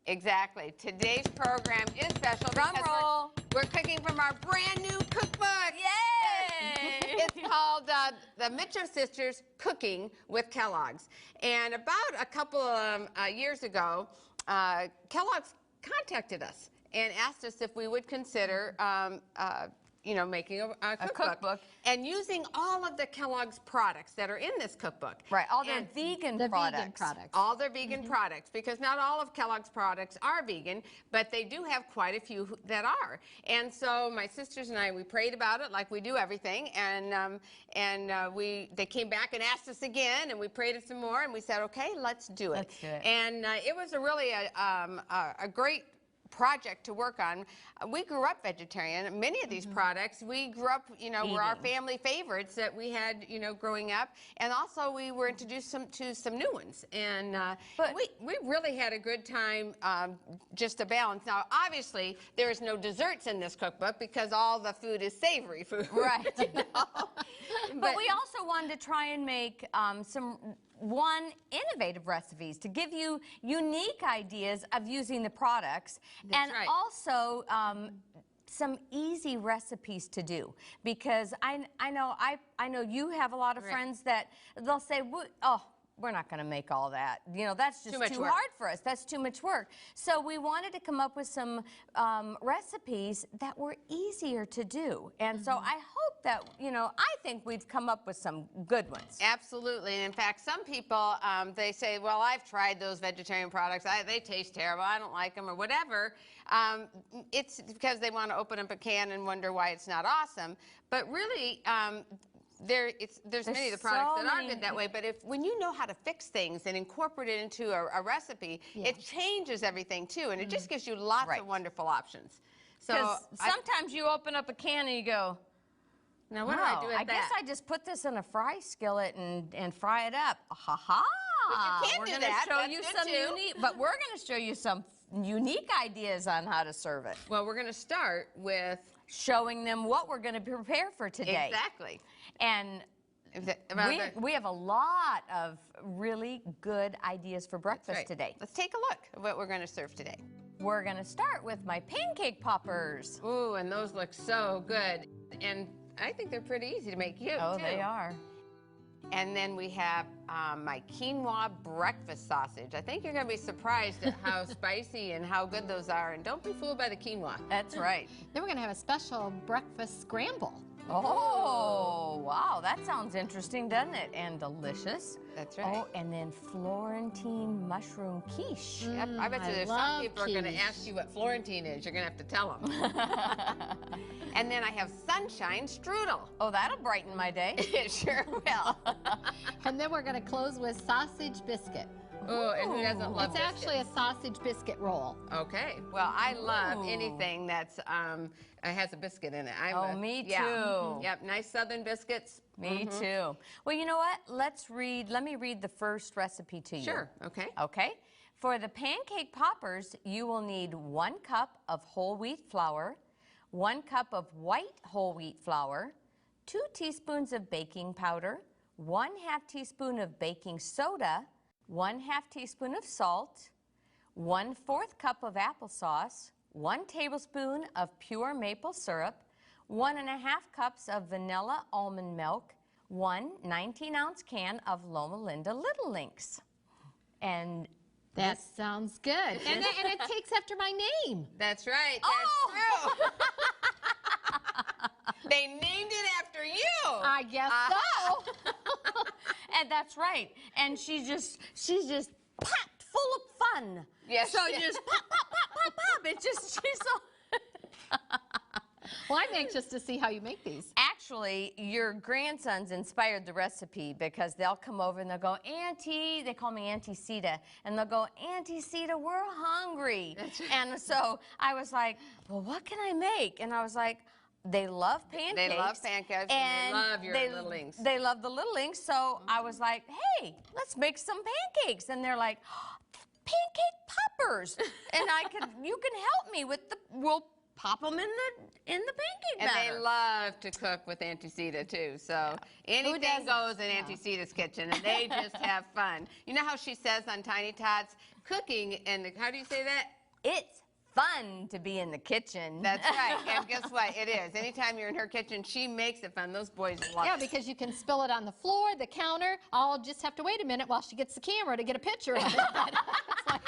Exactly. Today's program is special Drum because roll. we're cooking from our brand new cookbook. Yay! It's called the Micheff Sisters Cooking with Kellogg's. And about a couple of years ago, Kellogg's contacted us and asked us if we would consider making a cookbook and using all of the Kellogg's products that are in this cookbook. Right, all their vegan products. All their vegan products, because not all of Kellogg's products are vegan, but they do have quite a few that are. And so my sisters and I, we prayed about it like we do everything, and they came back and asked us again, and we prayed it some more, and we said, okay, let's do it. Let's do it. And it was really a great project to work on. We grew up vegetarian. Many of these products we grew up, were our family favorites that we had, growing up. And also we were introduced to some new ones. And we really had a good time just to balance. Now, obviously, there is no desserts in this cookbook because all the food is savory food. Right. But we also wanted to try and make some innovative recipes to give you unique ideas of using the products. That's right. Also some easy recipes to do, because I know you have a lot of friends that they'll say, oh, we're not going to make all that. That's just too hard for us. That's too much work. So we wanted to come up with some recipes that were easier to do. And so I hope that, I think we've come up with some good ones. Absolutely. And in fact, some people, they say, well, I've tried those vegetarian products. They taste terrible. I don't like them or whatever. It's because they want to open up a can and wonder why it's not awesome. But really, there's many of the products that are good that way, but when you know how to fix things and incorporate it into a recipe, it changes everything too, and it just gives you lots of wonderful options. So sometimes you open up a can and you go, now what do I do with that? I guess I just put this in a fry skillet and fry it up. Ha ha! But you can't do that. But we're going to show you some unique ideas on how to serve it. Well, we're going to start with showing them what we're going to prepare for today. Exactly. And we have a lot of really good ideas for breakfast today. Let's take a look at what we're going to serve today. We're going to start with my pancake poppers. Ooh, and those look so good. And I think they're pretty easy to make too. Oh, they are. And then we have my quinoa breakfast sausage. I think you're going to be surprised at how spicy and how good those are. And don't be fooled by the quinoa. That's right. Then we're going to have a special breakfast scramble. Oh, wow. That sounds interesting, doesn't it? And delicious. That's right. Oh, and then Florentine mushroom quiche. Yep. I bet you there's some people are going to ask you what Florentine is. You're going to have to tell them. And then I have sunshine strudel. Oh, that'll brighten my day. It sure will. And then we're going to close with sausage biscuit. Oh, and who doesn't love It's actually a sausage biscuit roll. Okay. Well, I love anything that's has a biscuit in it. Me too. Yeah. Yep, nice southern biscuits. Me too. Well, you know what? Let me read the first recipe to you. Sure. Okay. Okay. For the pancake poppers, you will need 1 cup of whole wheat flour, 1 cup of white whole wheat flour, 2 teaspoons of baking powder, 1/2 teaspoon of baking soda, 1/2 teaspoon of salt, 1/4 cup of applesauce, 1 tablespoon of pure maple syrup, 1½ cups of vanilla almond milk, 1 19-ounce can of Loma Linda Little Links. And that sounds good. And it takes after my name. That's right. That's true. They named it after you. I guess so. And that's right. And she's just packed full of fun. Yes. So just pop, pop, pop, pop, pop. It's just, she's so... Well, I'm anxious to see how you make these. Actually, your grandsons inspired the recipe because they'll come over and they'll go, Auntie, they call me Auntie Sita, and they'll go, Auntie Sita, we're hungry. That's right. And so I was like, well, what can I make? And I was like, they love pancakes. They love pancakes and they love your little links. They love the little links. So I was like, hey, let's make some pancakes. And they're like, pancake poppers. And you can help me with we'll pop them in the pancake And batter. they love to cook with Auntie Sita too. So anything doesn't? goes in Auntie Sita's kitchen, and they just have fun. You know how she says on Tiny Tots, cooking and how do you say that? It's fun to be in the kitchen. That's right. And guess what? It is. Anytime you're in her kitchen, she makes it fun. Those boys love Yeah, it. because you can spill it on the floor, the counter. I'll just have to wait a minute while she gets the camera to get a picture of it. But it's like,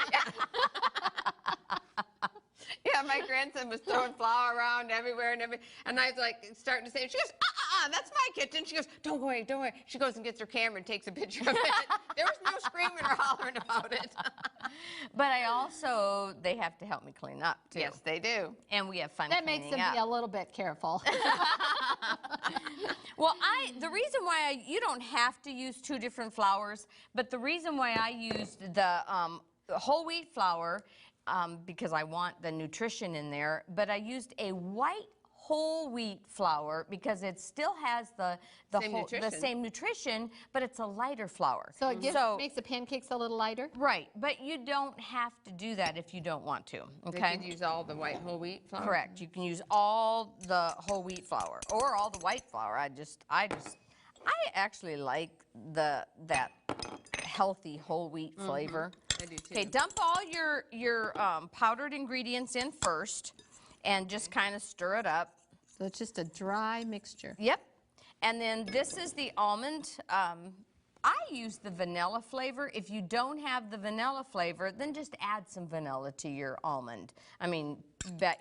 Yeah, my grandson was throwing flour around everywhere and I was like starting to say, she goes, that's my kitchen. She goes, don't worry, don't worry. She goes and gets her camera and takes a picture of it. There was no screaming or hollering about it. But they have to help me clean up too. Yes, they do. And we have fun that makes cleaning them be a up. little bit careful. Well, the reason why you don't have to use 2 different flours, but the reason why I used the whole wheat flour, because I want the nutrition in there, but I used a white whole wheat flour because it still has the same nutrition, but it's a lighter flour. So it makes the pancakes a little lighter? Right, but you don't have to do that if you don't want to, They okay? could use all the white whole wheat flour. Correct. You can use all the whole wheat flour or all the white flour. I actually like that healthy whole wheat flavor. I do too. Okay, dump all your powdered ingredients in first and just kind of stir it up. So it's just a dry mixture. Yep. And then this is the almond. I use the vanilla flavor. If you don't have the vanilla flavor, then just add some vanilla to your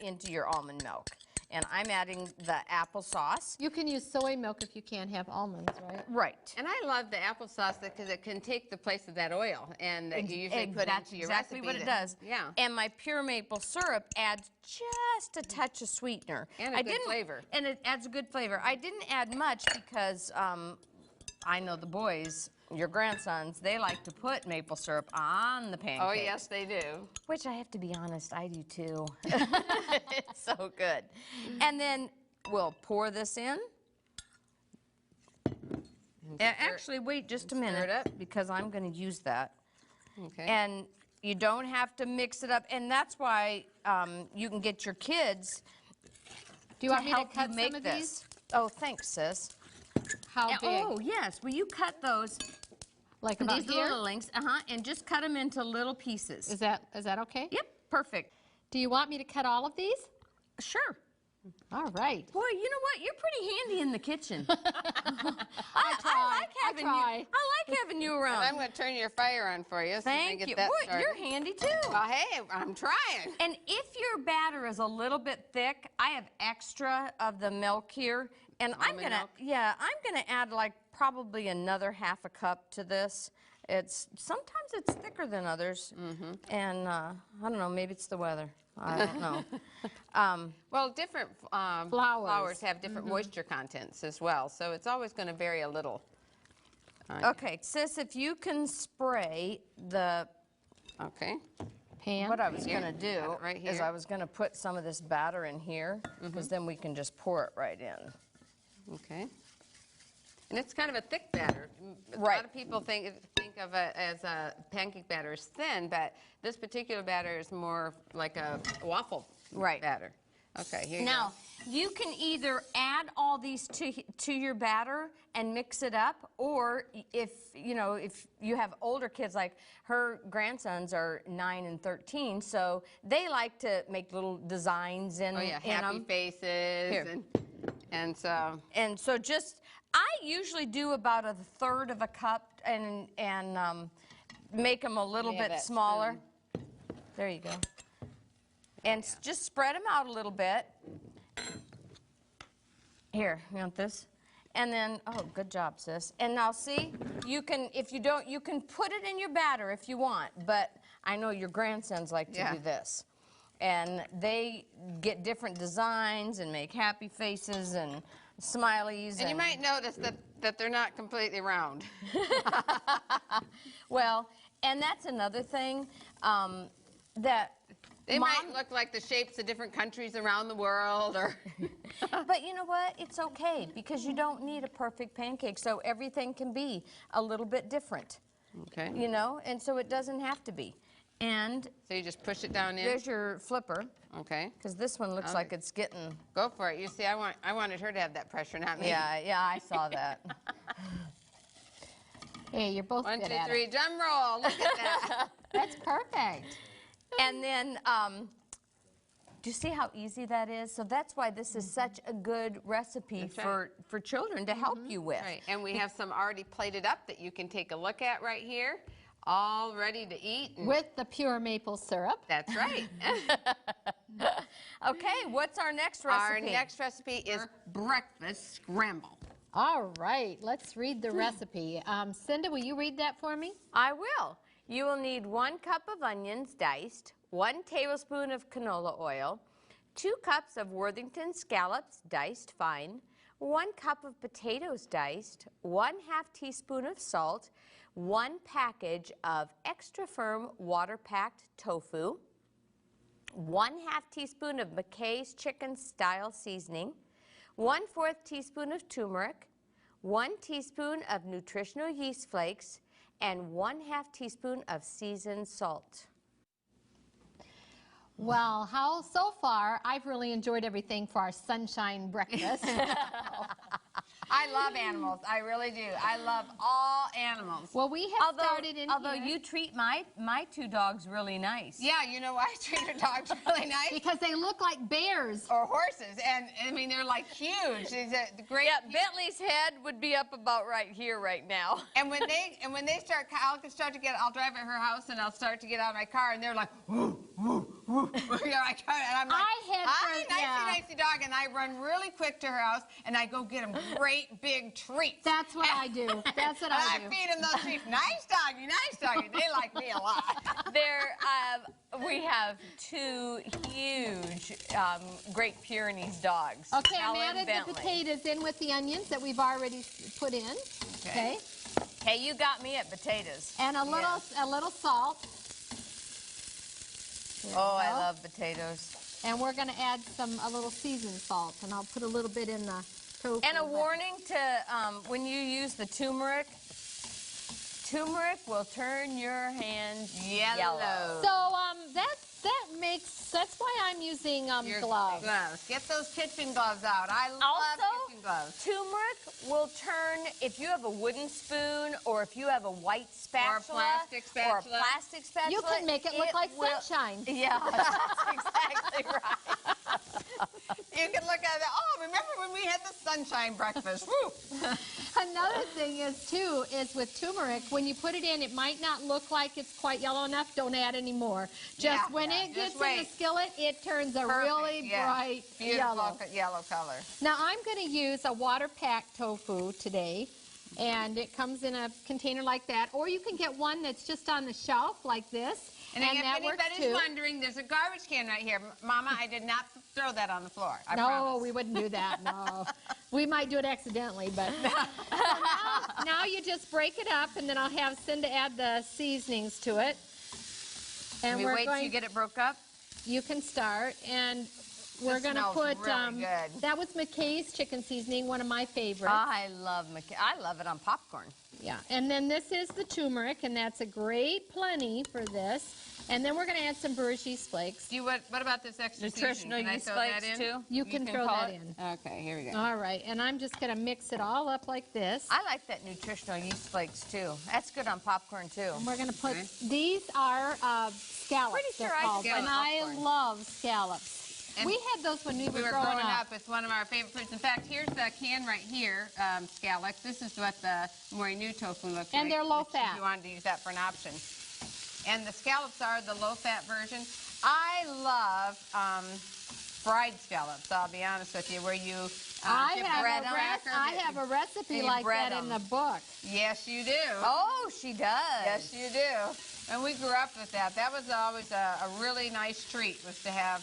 into your almond milk. And I'm adding the applesauce. You can use soy milk if you can't have almonds, right? Right. And I love the applesauce because it can take the place of that oil, and that you usually put That's into your exactly recipe. what it does. Yeah. And my pure maple syrup adds just a touch of sweetener. And a good flavor. And it adds a good flavor. I didn't add much because I know the boys, your grandsons, they like to put maple syrup on the pancakes. Oh, yes, they do. Which I have to be honest, I do too. It's so good. And then we'll pour this in. Actually, wait just a minute it up. because I'm going to use that. Okay. And you don't have to mix it up. And that's why you can get your kids Do you want me to help cut you make some of this. these? Oh, thanks, sis. How big? Oh, yes. Will you cut those, Like about these here? little links, and just cut them into little pieces. Is that okay? Yep, perfect. Do you want me to cut all of these? Sure. All right. Boy, you know what? You're pretty handy in the kitchen. I I like having you around. I'm going to turn your fire on for you. So Thank get you. That Boy, started. you're handy too. Well, hey, I'm trying. And if your batter is a little bit thick, I have extra of the milk here, and I'm Almond gonna milk? I'm gonna add like probably another ½ cup to this. Sometimes it's thicker than others, and I don't know, maybe it's the weather. I don't know. Well, different flowers have different moisture contents as well, so it's always going to vary a little. Okay, sis, if you can spray the Okay. Pan. what I was gonna do Got it right is here. I was gonna put some of this batter in here because then we can just pour it right in. Okay. And it's kind of a thick batter. A Right. lot of people think of it as a pancake batter is thin, but this particular batter is more like a waffle Right. batter. Okay, here you Now, you can either add all these to your batter and mix it up, or if you have older kids, like her grandsons are 9 and 13, so they like to make little designs in, go. Oh, yeah, in happy 'em. faces. Here. And so, And so I usually do about 1/3 of a cup and make them a little Yeah, bit that smaller. There you go. And just spread them out a little bit. Here, you want this? And then, oh, good job, sis. And now see, you can, if you don't, you can put it in your batter if you want, but I know your grandsons like to Yeah. do this. And they get different designs and make happy faces and smileys. and you might notice that they're not completely round. Well, and that's another thing that They Mom, might look like the shapes of different countries around the world, or but you know what? It's okay because you don't need a perfect pancake, so everything can be a little bit different, okay. you know, and so it doesn't have to be. And So you just push it down in? there's your flipper, Okay. because this one looks like it's getting... Go for it. You see, I wanted her to have that pressure, not me. Yeah, I saw that. Hey, you're both 1, good 2, at 3, it. drum roll. Look at that. That's perfect. And then, do you see how easy that is? So that's why this is such a good recipe That's for children to help you with. Right, and we have some already plated up that you can take a look at right here, all ready to eat. And With the pure maple syrup. that's right. Okay, what's our next recipe? Our next recipe is breakfast scramble. All right, let's read the recipe. Cinda, will you read that for me? I will. You will need 1 cup of onions diced, 1 tablespoon of canola oil, 2 cups of Worthington scallops diced fine, 1 cup of potatoes diced, 1/2 teaspoon of salt, 1 package of extra firm water-packed tofu, 1/2 teaspoon of McKay's chicken style seasoning, 1/4 teaspoon of turmeric, 1 teaspoon of nutritional yeast flakes, and 1/2 teaspoon of seasoned salt. Well, so far, I've really enjoyed everything for our sunshine breakfast. I love animals. I really do. I love all animals. Well, we have started in Although here you treat my 2 dogs really nice. Yeah, you know why I treat your dogs really nice? because they look like bears. Or horses, and I mean they're like huge. These are the great. Yeah, Bentley's head would be up about right here right now. And when they start, I'll drive at her house and I'll start to get out of my car, and they're like, woo, woo, woo. You know, and I'm like, I had hi, friends- nicey, yeah. nicey dog, and I run really quick to her house, and I go get them great big treats. That's what I do. That's what And I I do. feed them those treats. Nice doggy, nice doggy. They like me a lot. We have 2 huge Great Pyrenees dogs. Okay, I'm Ella and added Bentley. the potatoes in with the onions that we've already put in. Okay. Hey, you got me at potatoes. And a little salt. There we Oh, I go. love potatoes. And we're going to add a little seasoned salt, and I'll put a little bit in the tofu. And a but- warning to when you use the turmeric will turn your hands yellow. Yellow. So that's why I'm using Your gloves. Get those kitchen gloves out. I love Also, kitchen gloves. turmeric will turn, if you have a wooden spoon or if you have a white spatula plastic spatula. You can make it look like sunshine. Yeah, that's exactly right. You can look at it. Oh, remember when we had the sunshine breakfast? Woo! Another thing is with turmeric, when you put it in, it might not look like it's quite yellow enough. Don't add any more. Just when it just gets in the wait. skillet, it turns a Perfect, really yeah. bright Beautiful yellow. yellow color. Now I'm going to use a water-packed tofu today, and it comes in a container like that, or you can get one that's just on the shelf like this, And and if that works anybody's too. wondering, there's a garbage can right here. Mama, I did not throw that on the floor. I No, promise. we wouldn't do that. No, we might do it accidentally, but now you just break it up, and then I'll have Cinda add the seasonings to it. And We we're wait till going. you get it broke up. You can start, and we're This going to smells put. really good. That was McKay's chicken seasoning, one of my favorites. I love it on popcorn. Yeah, and then this is the turmeric, and that's a great plenty for this. And then we're going to add some Bourgeois flakes. What about this extra Nutritional seasoning? Can I yeast throw flakes that in? too. You can throw call that it- in. Okay, here we go. All right, and I'm just going to mix it all up like this. I like that nutritional yeast flakes too. That's good on popcorn too. And we're going to put, Okay. these are scallops, Pretty sure they're I called, scallop and I popcorn. love scallops. And we had those when we We were were growing growing up. up. It's one of our favorite foods. In fact, here's the can right here, scallops. This is what the more new tofu looks like. And they're low which fat. If you wanted to use that for an option. And the scallops are the low-fat version. I love fried scallops, I'll be honest with you, where you I dip have, bread a on rec- I have a recipe You like bread that in the 'em. book. Yes, you do. Oh, she does. Yes, you do. And we grew up with that. That was always a really nice treat, was to have,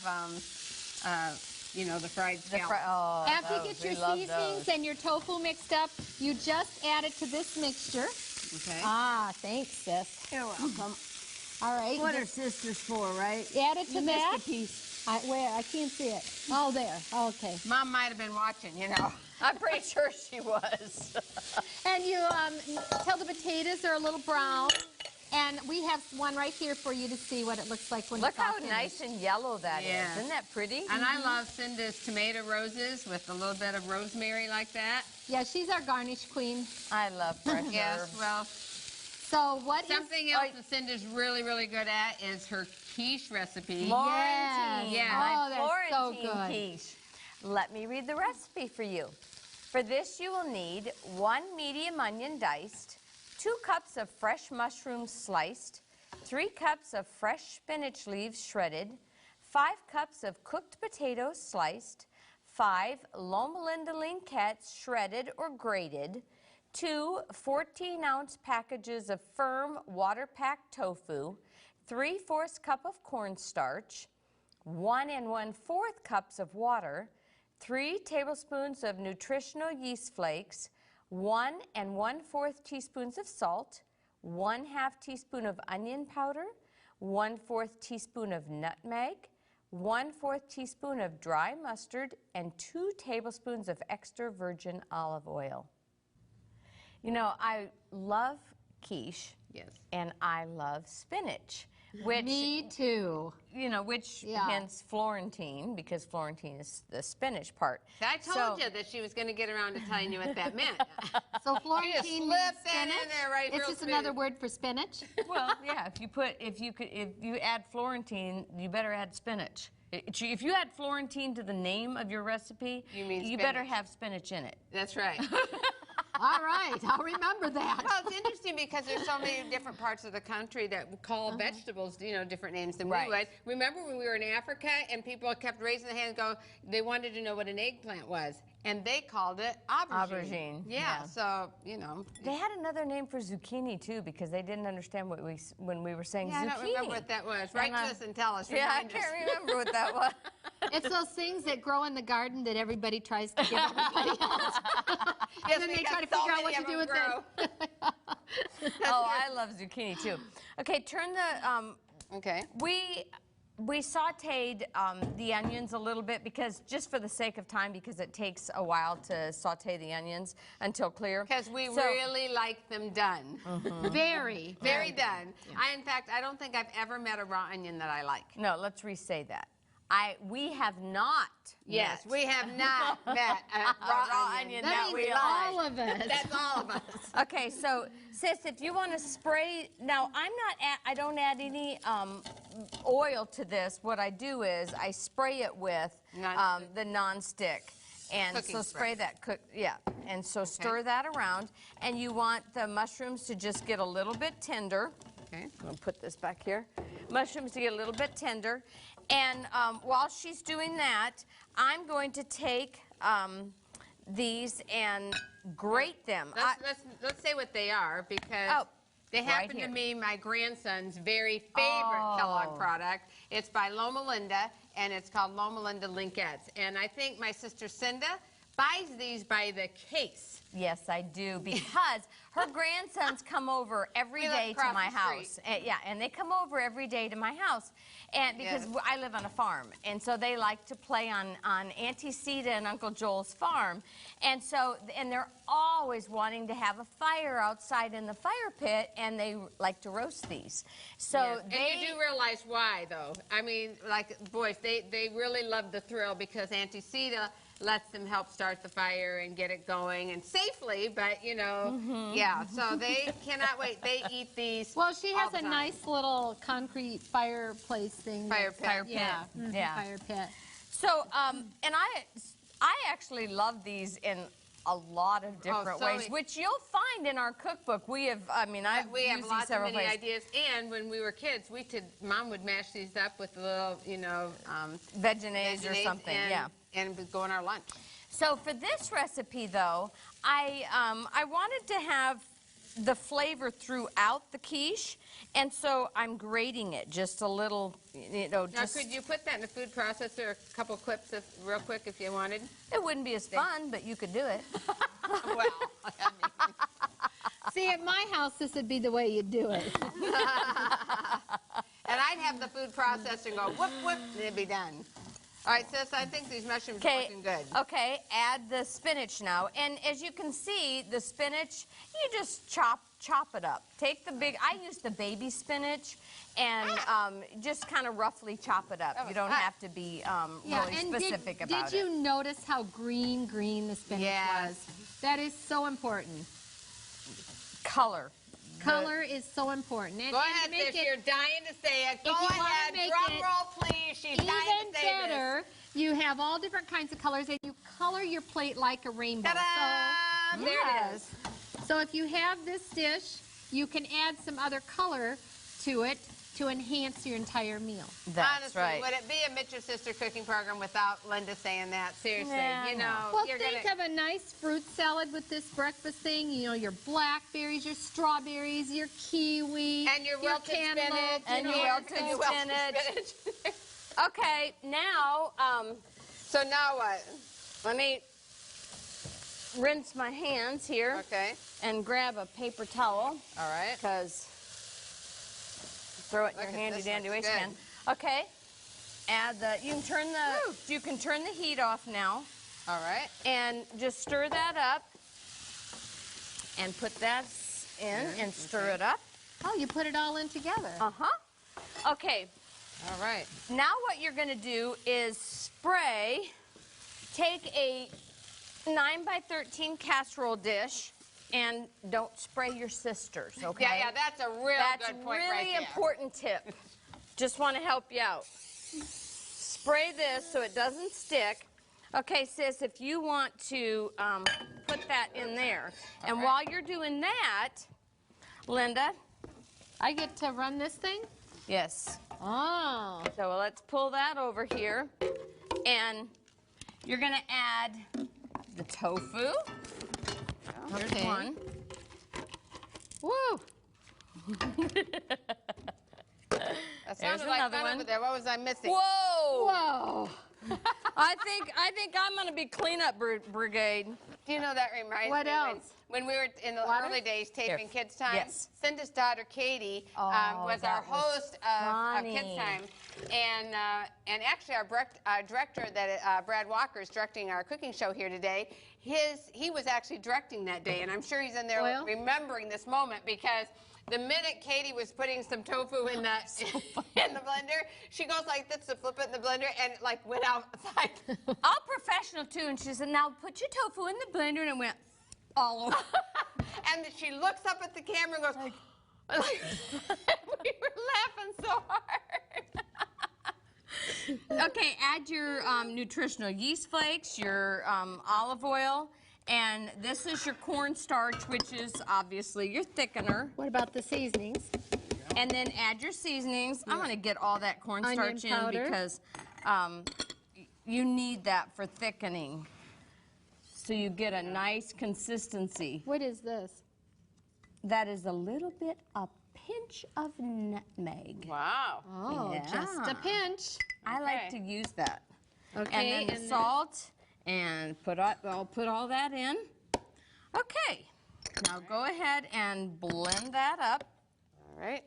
you know, the fried scallops. After you get your seasonings and your tofu mixed up, you just add it to this mixture. Okay. Ah, thanks, sis. You're welcome. All right. What are sisters for, right? Add it to You that. missed a piece. Where? I can't see it. Oh, there. Okay. Mom might have been watching, you know. I'm pretty sure she was. And you till the potatoes are a little brown. And we have one right here for you to see what it looks like when Look it's all how finished. nice and yellow that is. Yeah. Isn't that pretty? And I love Cinda's tomato roses with a little bit of rosemary like that. Yeah, she's our garnish queen. I love fresh Yes, herbs. well, So what is... something else that Cinda's really, really good at is her quiche recipe. Florentine. Yeah. Oh, My that's so Florentine good. quiche. Let me read the recipe for you. For this, you will need 1 medium onion diced, 2 cups of fresh mushrooms sliced, 3 cups of fresh spinach leaves shredded, 5 cups of cooked potatoes sliced, 5 Loma Linda linguettes shredded or grated, 2 14-ounce packages of firm water-packed tofu, 3/4 cup of cornstarch, 1 1/4 cups of water, 3 tablespoons of nutritional yeast flakes, 1 1/4 teaspoons of salt, 1/2 teaspoon of onion powder, 1/4 teaspoon of nutmeg, 1/4 teaspoon of dry mustard, and 2 tablespoons of extra virgin olive oil. You know, I love quiche. Yes. And I love spinach, which Me too. you know, which Yeah. hence Florentine, because Florentine is the spinach part. I told you that she was going to get around to telling you what that meant. So Florentine just means slip that in spinach. there right It's real just smooth. another word for spinach. Well, yeah, if you add Florentine, you better add spinach. If you add Florentine to the name of your recipe, You mean you better spinach. have spinach in it. That's right. All right, I'll remember that. Well, it's interesting because there's so many different parts of the country that call vegetables, you know, different names than Right. we would. Remember when we were in Africa and people kept raising their hand and go, they wanted to know what an eggplant was, and they called it aubergine. Aubergine, Yeah, yeah. so, you know. They had another name for zucchini too, because they didn't understand when we were saying Yeah, I zucchini. don't remember what that was. Write to And, us and tell us. Yeah, I Remind us. can't remember what that was. It's those things that grow in the garden that everybody tries to give everybody else. Yes, and then they because try to so figure out what many to of do them with it. grow. Oh, I love zucchini too. Okay, turn the Okay. we sauteed the onions a little bit because just for the sake of time, because it takes a while to saute the onions until clear. Because we So- really like them done. Very. Very done. In fact, I don't think I've ever met a raw onion that I like. No, let's re-say that. We have not. Yes, met. we have not met a raw onion That that means we all like. of us. That's all of us. Okay, so sis, if you want to spray, now I don't add any oil to this. What I do is I spray it with Non-stick. the non-stick. And Cooking so spray. spray that, yeah. And so stir that around. And you want the mushrooms to just get a little bit tender. Okay. I'm going to put this back here. Mushrooms to get a little bit tender. And while she's doing that, I'm going to take these and grate them. Let's say what they are because Oh, they right happen here. to be my grandson's very favorite Kellogg product. It's by Loma Linda, and it's called Loma Linda linguettes. And I think my sister Cinda buys these by the case. Yes, I do, because her grandsons come over every We live day to across my the house. street. Yeah, and they come over every day to my house, and because Yes. I live on a farm, and so they like to play on Auntie Sita and Uncle Joel's farm, and so they're always wanting to have a fire outside in the fire pit, and they like to roast these. So Yes. And you do realize why, though. I mean, like, boys, they really love the thrill because Auntie Sita lets them help start the fire and get it going and safely, but, you know, yeah. So they cannot wait. They eat these Well, she all has the a time. nice little concrete fireplace thing. Fire that's- pit. Fire pit. Yeah. Yeah. Fire pit. So, and I actually love these in a lot of different so ways, many- which you'll find in our cookbook. We have, I've We used have these lots of several many ways. ideas, and when we were kids, Mom would mash these up with a little, you know, Veggies or veggies something, and, yeah. and it would go in our lunch. So for this recipe, though, I wanted to have the flavor throughout the quiche, and so I'm grating it just a little, you know, Now, just, could you put that in a food processor, a couple clips of, real quick if you wanted? it wouldn't be as fun, but you could do it. Well, I mean, See, at my house, this would be the way you do it. and I'd have the food processor and go whoop, whoop, and it'd be done. All right, sis, I think these mushrooms are Okay, looking good. okay, add the spinach now. And as you can see, the spinach, you just chop chop it up. Take the big, I use the baby spinach and just kind of roughly chop it up. You don't have to be really specific about it. Did you notice how green the spinach was? That is so important. Color. Color is so important. And, go ahead, sis, you're dying to say it. Go ahead, drum roll, please. She's dying to say even better, you have all different kinds of colors, and you color your plate like a rainbow. Ta-da! So, There it is. So if you have this dish, you can add some other color to it to enhance your entire meal. That's Honestly, right. would it be a Micheff Sister cooking program without Linda saying that? Seriously, Yeah, you know. Well, you're think of a nice fruit salad with this breakfast thing. You know, your blackberries, your strawberries, your kiwi, and your wilted cantaloupe, spinach, and your wilted spinach. Okay, now, So now what? let me rinse my hands here. Okay. And grab a paper towel. All right. Because throw it in your handy dandy waste can. Okay. Add the. You can turn the heat off now. All right. And just stir that up. And put that in and stir it up. Oh, you put it all in together. Okay. All right. Now what you're going to do is spray. Take a 9x13 casserole dish, and don't spray your sisters, okay? Yeah, that's a real good point right there. That's a really important tip. Just want to help you out. Spray this so it doesn't stick. Okay, sis, if you want to put that in there. And while you're doing that, Linda. I get to run this thing? Yes. Oh. So let's pull that over here. And you're going to add the tofu. Here's one. Woo! That sounded like another fun one. over there. What was I missing? Whoa! Whoa! I think I'm going to be cleannup brigade. Do you know that reminds What me else? When we were in the early days taping Here. Kids Time? Yes. Cinda's daughter Katie was our that was host of Kids funny. Time, and actually our director that Brad Walker is directing our cooking show here today. He was actually directing that day, and I'm sure he's in there remembering this moment because. The minute Katie was putting some tofu in the in the blender, she goes like this to flip it in the blender and like went outside. All professional too, and she said, "Now put your tofu in the blender," and it went all over. And she looks up at the camera and goes, we were laughing so hard. Okay, add your nutritional yeast flakes, your olive oil. And this is your cornstarch, which is obviously your thickener. What about the seasonings? And then add your seasonings. I'm going to get all that cornstarch in because you need that for thickening. So you get a nice consistency. What is this? That is a little bit, a pinch of nutmeg. Wow. Oh, just a pinch. I like to use that. Okay. And then the salt. And I'll put all that in. Okay, now go ahead and blend that up. All right.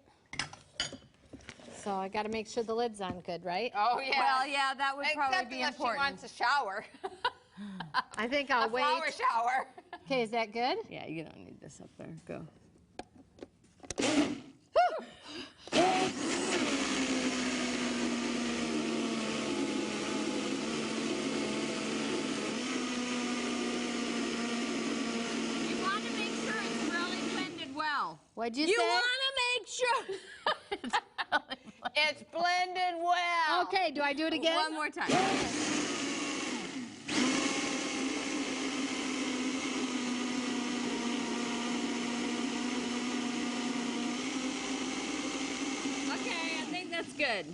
So I got to make sure the lid's on good, right? Oh, yeah. Well, yeah, that would probably Except be unless important. she wants a shower. I think I'll wait. Flower shower. Okay, is that good? Yeah, you don't need this up there. Go. What'd you You say? want to make sure It's blended well. Okay, do I do it again? One more time. Okay, I think that's good.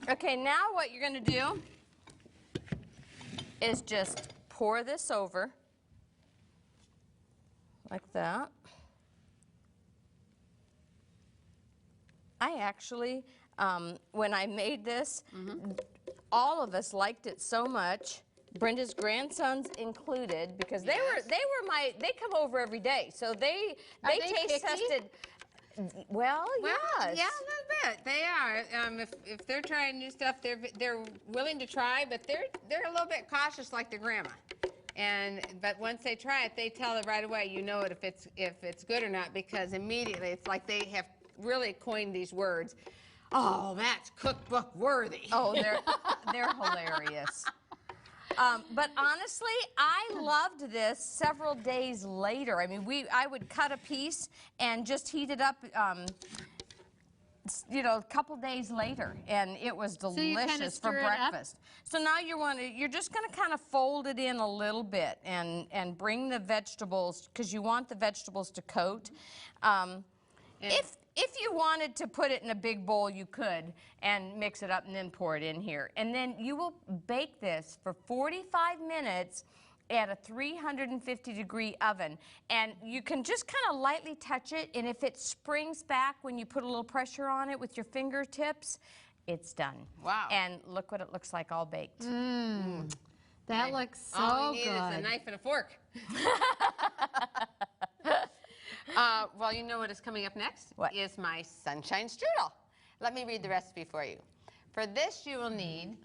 Okay, now what you're going to do is just pour this over like that. I actually, when I made this, all of us liked it so much. Brenda's grandsons included, because they come over every day, so they taste tested. Well, yes. Yeah, a little bit. They are. If they're trying new stuff, they're willing to try, but they're a little bit cautious, like their grandma. But once they try it, they tell it right away. You know it if it's good or not, because immediately it's like they have really coined these words. Oh, that's cookbook worthy. Oh, they're hilarious. But honestly, I loved this several days later. I mean, I would cut a piece and just heat it up, you know, a couple days later, and it was delicious for breakfast. So now you're just going to kind of fold it in a little bit and bring the vegetables, because you want the vegetables to coat. If you wanted to put it in a big bowl, you could, and mix it up and then pour it in here. And then you will bake this for 45 minutes at a 350-degree oven. And you can just kind of lightly touch it, and if it springs back when you put a little pressure on it with your fingertips, it's done. Wow. And look what it looks like all baked. That looks so All we need good. is a knife and a fork. Well, you know what is coming up next? What? Is my sunshine strudel. Let me read the recipe for you. For this, you will need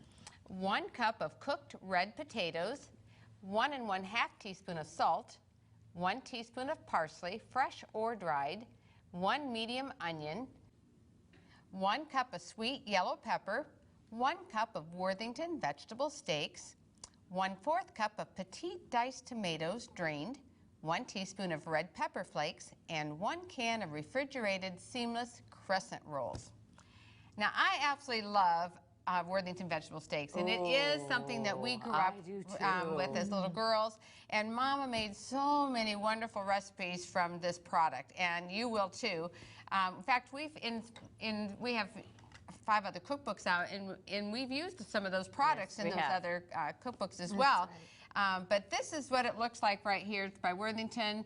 1 cup of cooked red potatoes, 1 1/2 teaspoon of salt, 1 teaspoon of parsley, fresh or dried, 1 medium onion, 1 cup of sweet yellow pepper, 1 cup of Worthington vegetable steaks, 1/4 cup of petite diced tomatoes drained, 1 teaspoon of red pepper flakes, and 1 can of refrigerated seamless crescent rolls. Now, I absolutely love Worthington vegetable steaks, and it is something that we grew up with as little girls. And Mama made so many wonderful recipes from this product, and you will too. In fact, we have 5 other cookbooks out, and we've used some of those products in those other cookbooks as well. But this is what it looks like right here. It's by Worthington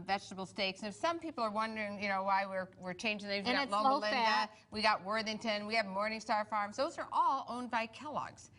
vegetable steaks. And if some people are wondering, you know, why we're changing names, we got Loma Linda, we got Worthington, we have Morningstar Farms. Those are all owned by Kellogg's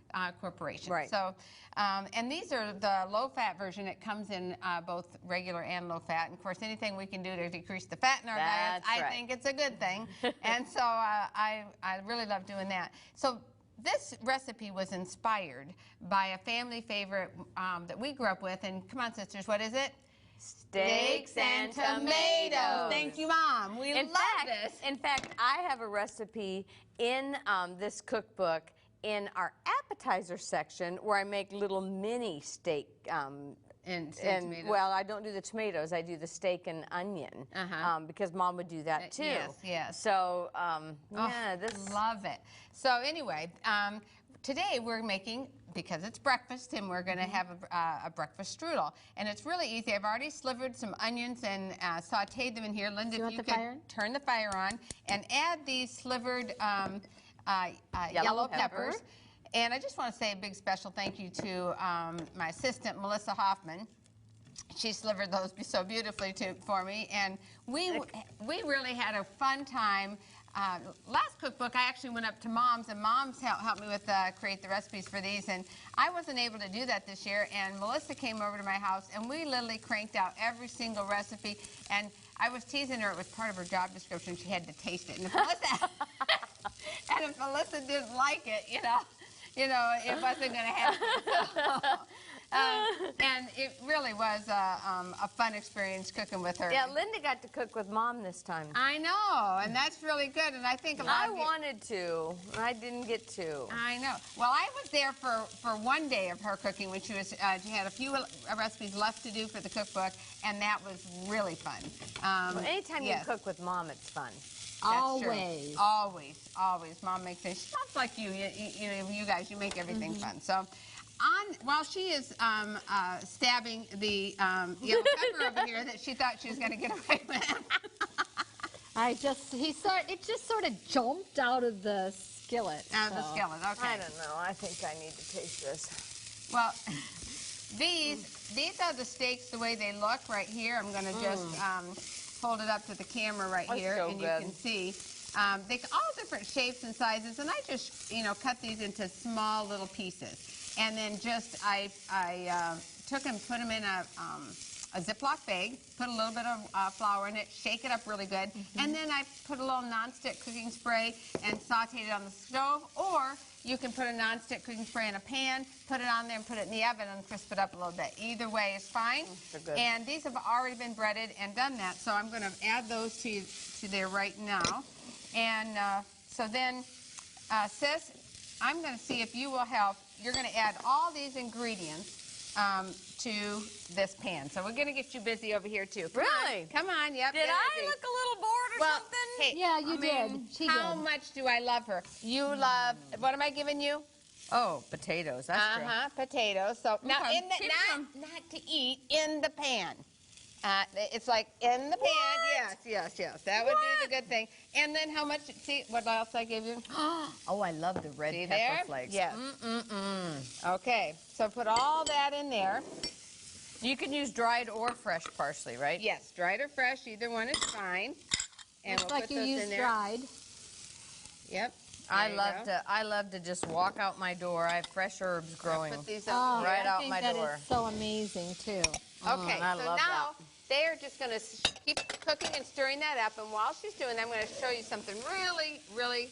Corporation. Right. So, and these are the low-fat version. It comes in both regular and low-fat. And of course, anything we can do to decrease the fat in our diets, I think it's a good thing. And so I really love doing that. So this recipe was inspired by a family favorite that we grew up with. And come on, sisters, what is it? Steaks and tomatoes. Thank you, Mom. We love this. In fact, I have a recipe in this cookbook in our appetizer section where I make little mini steak. And well, I don't do the tomatoes. I do the steak and onion because Mom would do that too. Yes, yes. So, yeah, love it. So anyway, today we're making, because it's breakfast, and we're going to have a breakfast strudel. And it's really easy. I've already slivered some onions and sauteed them in here. Linda, if you could turn the fire on and add these slivered yellow peppers. And I just want to say a big special thank you to my assistant, Melissa Hoffman. She slivered those so beautifully for me. And we really had a fun time. Last cookbook, I actually went up to Mom's, and Mom's helped me with create the recipes for these. And I wasn't able to do that this year. And Melissa came over to my house, and we literally cranked out every single recipe. And I was teasing her. It was part of her job description. She had to taste it. And if Melissa didn't like it, you know, it wasn't going to happen. And it really was a fun experience cooking with her. Yeah, Linda got to cook with Mom this time. I know, and that's really good. And I think a lot of you... I wanted to. I didn't get to. I know. Well, I was there for 1 day of her cooking when she had a few recipes left to do for the cookbook, and that was really fun. Well, anytime you cook with Mom, it's fun. Always. Always, always. Mom makes things. She's like you. You guys, you make everything fun. So, while she is stabbing the yellow pepper over here that she thought she was going to get away with. It just sort of jumped out of the skillet. Out of the skillet, okay. I don't know. I think I need to taste this. Well, these are the steaks the way they look right here. I'm going to just hold it up to the camera right here, and you can see. They all different shapes and sizes, and I just, cut these into small little pieces. And then I took and put them in a Ziploc bag, put a little bit of flour in it, shake it up really good, and then I put a little nonstick cooking spray and saute it on the stove, or you can put a nonstick cooking spray in a pan, put it on there and put it in the oven and crisp it up a little bit. Either way is fine. And these have already been breaded and done that, so I'm going to add those to there right now. And so then, sis, I'm going to see if you will help. You're going to add all these ingredients to this pan. So we're going to get you busy over here too. Really? Come on, yep. Did I look a little bored or something? Hey, Yeah, you did. She how did. much do I love her? You love, what am I giving you? Oh, potatoes. That's true. Potatoes. So now, Okay, in the, keep not to eat in the pan. It's like in the pan. Yes. That would be the good thing. And then how much? See what else I gave you? Oh, I love the red See pepper there? flakes. Yes. Okay. So put all that in there. You can use dried or fresh parsley, right? Yes, dried or fresh, either one is fine. And Looks we'll like put you those in used there. dried. Yep. I love to just walk out my door. I have fresh herbs growing. Put these Oh, out right I out think my that door. is so amazing too. Okay, I so love now they are just going to keep cooking and stirring that up. And while she's doing that, I'm going to show you something really, really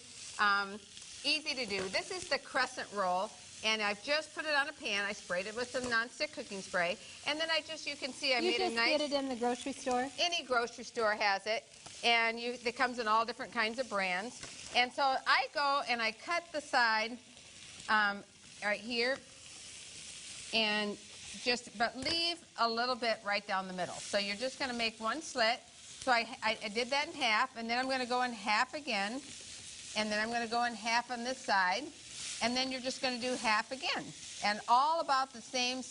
easy to do. This is the crescent roll. And I've just put it on a pan. I sprayed it with some nonstick cooking spray. And then you can see I You made a just nice... get it in the grocery store? Any grocery store has it. And it comes in all different kinds of brands. And so I go and I cut the side right here. And but leave a little bit right down the middle. So you're just going to make one slit. So I did that in half. And then I'm going to go in half again. And then I'm going to go in half on this side. And then you're just going to do half again. And all about the same,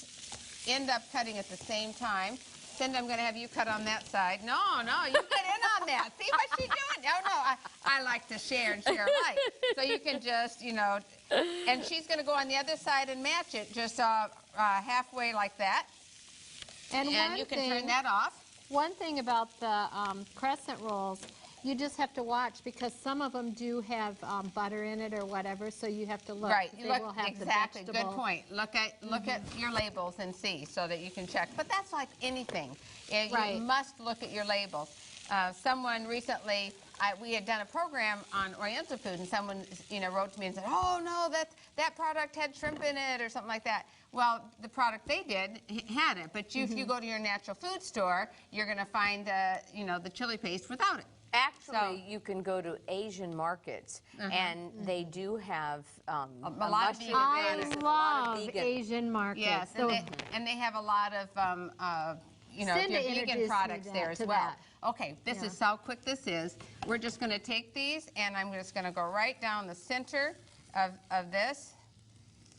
end up cutting at the same time. Cindy, I'm going to have you cut on that side. No, you get in on that. See what she's doing? No, I like to share and share alike. So you can just, and she's going to go on the other side and match it just halfway like that. And you can turn that off. One thing about the crescent rolls, you just have to watch because some of them do have butter in it or whatever, so you have to look. Right, They will have exactly. the Good vegetable. point. Look at your labels and see so that you can check. But that's like anything. Right. You must look at your labels. Someone recently, we had done a program on Oriental food, and someone wrote to me and said, "Oh no, that product had shrimp in it or something like that." Well, the product they did had it, but if you go to your natural food store, you're going to find the chili paste without it. Actually, you can go to Asian markets, and they do have a lot of vegan. I and a lot of love vegan. Asian markets. Yes, So and they have a lot of Cindy vegan introduced products me there as to well. that. Okay, this is how quick this is. We're just going to take these, and I'm just going to go right down the center of this,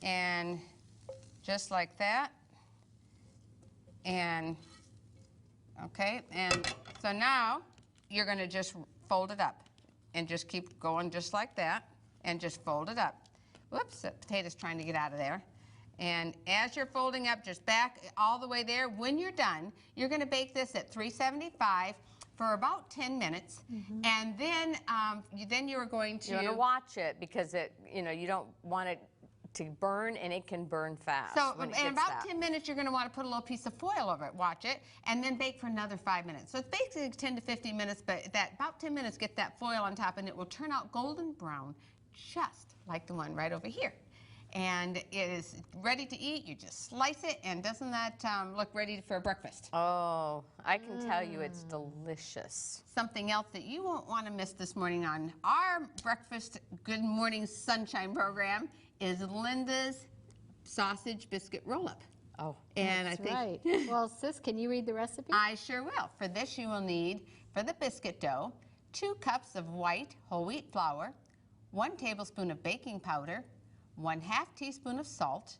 and just like that. And okay, and so now you're going to just fold it up and just keep going just like that and just fold it up. Whoops, the potato's trying to get out of there. And as you're folding up, just back all the way there. When you're done, you're going to bake this at 375 for about 10 minutes. And then you're going to... You want to watch it because you don't want it to burn, and it can burn fast. So when it in gets about that. 10 minutes, you're going to want to put a little piece of foil over it. Watch it, and then bake for another 5 minutes. So it's basically 10 to 15 minutes, but about 10 minutes, get that foil on top, and it will turn out golden brown, just like the one right over here. And it is ready to eat. You just slice it, and doesn't that look ready for breakfast? Oh, I can tell you it's delicious. Something else that you won't want to miss this morning on our Breakfast Good Morning Sunshine program is Linda's sausage biscuit roll-up. Oh, And That's I think right. Well, sis, can you read the recipe? I sure will. For this, you will need, for the biscuit dough, 2 cups of white whole wheat flour, 1 tablespoon of baking powder, 1/2 teaspoon of salt,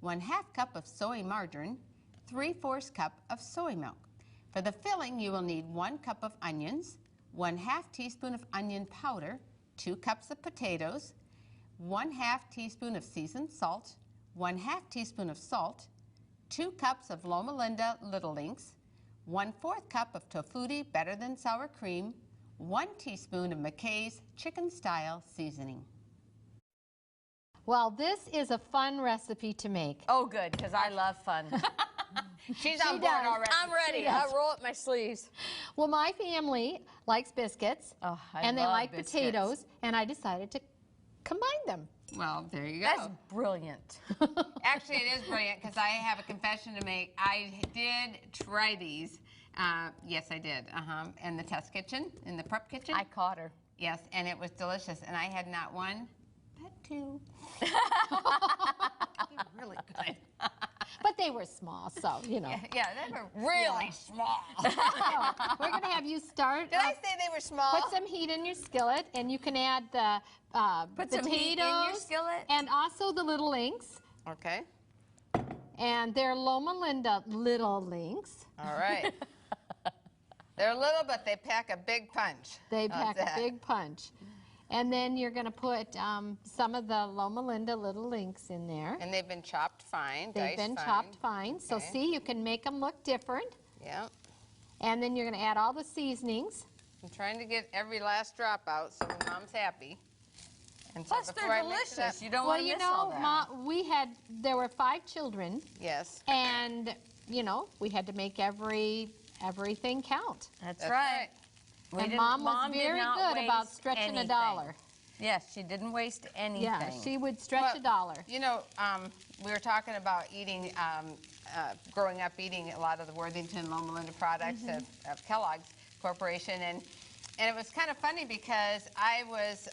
1/2 cup of soy margarine, 3/4 cup of soy milk. For the filling, you will need 1 cup of onions, 1/2 teaspoon of onion powder, 2 cups of potatoes, 1/2 teaspoon of seasoned salt, 1/2 teaspoon of salt, 2 cups of Loma Linda Little Links, 1/4 cup of tofutti better than sour cream, 1 teaspoon of McKay's chicken style seasoning. Well, this is a fun recipe to make. Oh, good, because I love fun. She's on board does. already. I'm ready. Yes. I'll roll up my sleeves. Well, my family likes biscuits, Oh, I and they love like biscuits. potatoes, and I decided to combine them. Well, there you go. That's brilliant. Actually, it is brilliant because I have a confession to make. I did try these. Yes, I did. In the test kitchen, in the prep kitchen. I caught her. Yes, and it was delicious. And I had not one, but two. Really good. But they were small, so, you know. Yeah, they were really small. So, we're going to have you start. Did I say they were small? Put some heat in your skillet, and you can add the Put potatoes some heat in your skillet. and also the little links. Okay. And they're Loma Linda little links. All right. They're little, but they pack a big punch. They How's pack a that? big punch. And then you're going to put some of the Loma Linda little links in there. And they've been chopped fine. They've been chopped fine. So Okay. see, you can make them look different. Yeah. And then you're going to add all the seasonings. I'm trying to get every last drop out so Mom's happy. And so Plus, before they're I mix it delicious. up- You don't Well, want to you miss all know, that. there were 5 children, Yes. and, you know, we had to make everything count. That's That's right. We And didn't- Mom was did very not good about waste stretching anything. a dollar. Yes, she didn't waste anything. Yeah, she would stretch Well, a dollar. You know, we were talking about eating, growing up eating a lot of the Worthington Loma Linda products of Kellogg's Corporation, and it was kind of funny because I was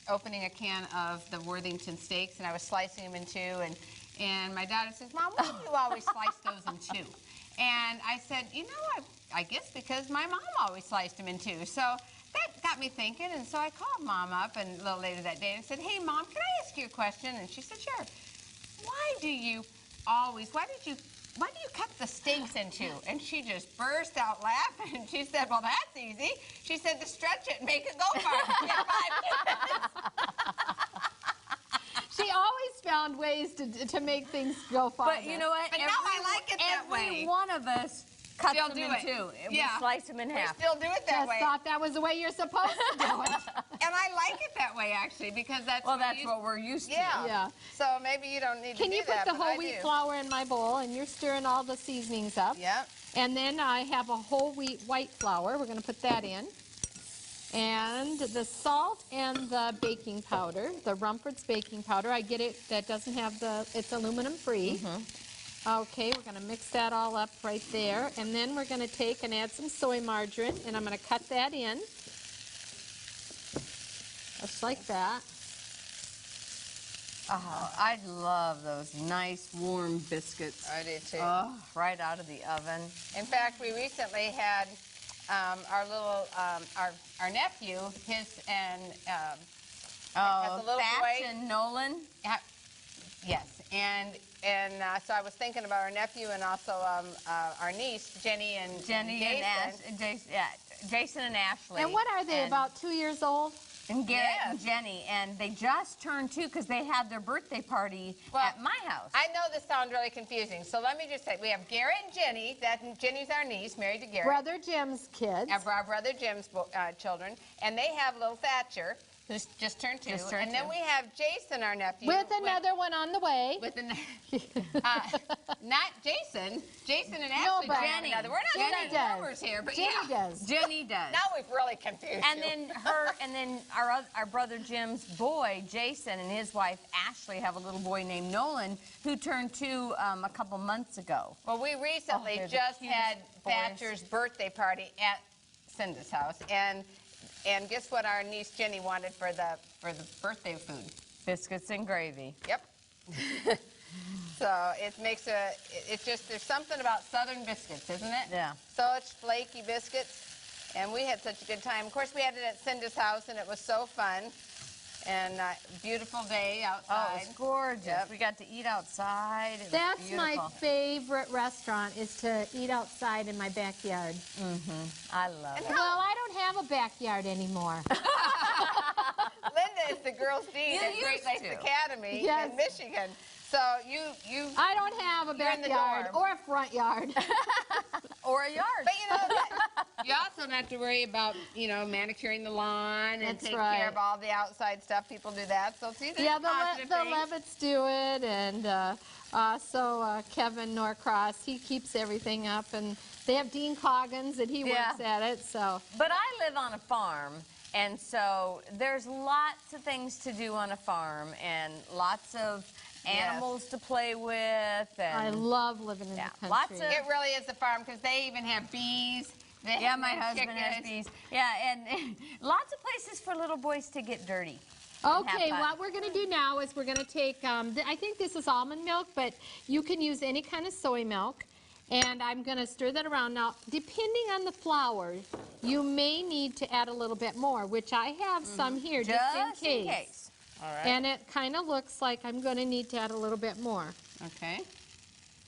opening a can of the Worthington steaks, and I was slicing them in two, and my daughter says, "Mom, why do you always slice those in two?" And I said, "You know, I guess because my mom always sliced them in two." So that got me thinking, and so I called Mom up and a little later that day and said, "Hey, Mom, can I ask you a question?" And she said, "Sure. Why do you cut the steaks in two?" And she just burst out laughing, and she said, "Well, that's easy." She said, "To stretch it and make it go farther in 5 minutes." She always found ways to make things go farther. But you know what? But now I like it that way. Every one of us cuts Still them do in it. two. Yeah. We slice them in We half. still do it that Just way. thought that was the way you're supposed to do it. And I like it that way, actually, because that's Well, what that's you- what we're used to. Yeah. Yeah. So maybe you don't need to Can do you put that, the but whole I wheat do. flour in my bowl, and you're stirring all the seasonings up? Yep. And then I have a whole wheat white flour. We're going to put that in. And the salt and the baking powder, the Rumford's baking powder. I get it, that doesn't have it's aluminum free. Okay, we're going to mix that all up right there. And then we're going to take and add some soy margarine, and I'm going to cut that in. Just like that. Oh, I love those nice warm biscuits. I do too. Oh, right out of the oven. In fact, we recently had our little, our nephew, his and, has a little Thatch boy. and Nolan. Yes, and so I was thinking about our nephew and also our niece, Jenny and Jason and Ashley. And what are they, about 2 years old? And Garrett and Yes. Jenny, and they just turned 2 because they had their birthday party at my house. I know this sounds really confusing, so let me just say, we have Garrett and Jenny. Jenny's our niece, married to Garrett. Brother Jim's kids. Our brother Jim's children, and they have little Thatcher, who's just turned 2. Just turned and then 2. we have Jason, our nephew. With another one on the way. With not Jason. Jason and Ashley. but don't have Jenny. another. We're not Jenny saying does. numbers here, but Jenny yeah. does. Jenny does. Now we've really confused And you. then our brother Jim's boy, Jason, and his wife, Ashley, have a little boy named Nolan, who turned 2 a couple months ago. Well, we recently they're the just cutest had boys. Thatcher's birthday party at Cinda's house, and guess what our niece Jenny wanted for the birthday food? Biscuits and gravy. Yep. So it makes it's just, there's something about Southern biscuits, isn't it? Yeah. Such flaky biscuits, and we had such a good time. Of course, we had it at Cinda's house, and it was so fun, and beautiful day outside. Oh, it was gorgeous. Yep. We got to eat outside. It was That's my beautiful. favorite restaurant, is to eat outside in my backyard. I love it. Well, I don't have a backyard anymore. Linda is the girls' dean You at Great used Lakes to. Academy Yes. in Michigan. So you I don't have a You're in the backyard dorm. or a front yard. Or a yard. But you know, you also don't have to worry about, manicuring the lawn and That's take care right. of all the outside stuff. People do that. So see, there's Yeah, positive the things. Levitts do it, and so Kevin Norcross, he keeps everything up, and they have Dean Coggins, and he Yeah. works at it, so. But I live on a farm, and so there's lots of things to do on a farm, and lots of animals to play with. And I love living in Yeah, the lots country. of- It really is the farm because they even have bees. They Yeah, have my husband has chickens. bees. Yeah, and lots of places for little boys to get dirty. Okay, fun. what we're going to do now is we're going to take, I think this is almond milk, but you can use any kind of soy milk. And I'm going to stir that around. Now, depending on the flour, you may need to add a little bit more, which I have some here just in case. All right. And it kind of looks like I'm going to need to add a little bit more. Okay.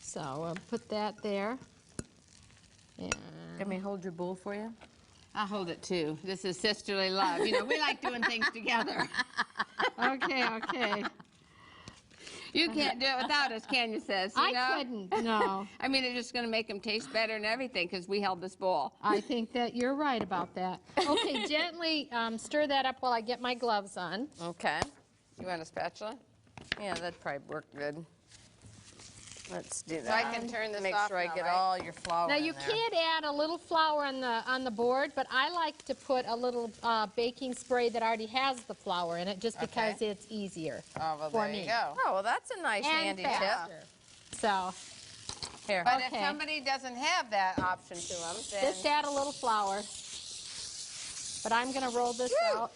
So I'll put that there. And Let me hold your bowl for you. I'll hold it too. This is sisterly love. We like doing things together. okay. You can't do it without us, can you, sis? I couldn't, no. I mean, it's just going to make them taste better and everything because we held this bowl. I think that you're right about that. Okay, gently stir that up while I get my gloves on. Okay. You want a spatula? Yeah, that'd probably work good. Let's do that. So I can turn this Make off sure I now, get right? all your flour Now in you there. can't add a little flour on the board, but I like to put a little baking spray that already has the flour in it, just because Okay. it's easier Oh, well, for there me. you go. Oh, well, that's a nice And handy tip. faster. So Here. But if Okay. somebody doesn't have that option to them, then... just add a little flour. But I'm going to roll this out.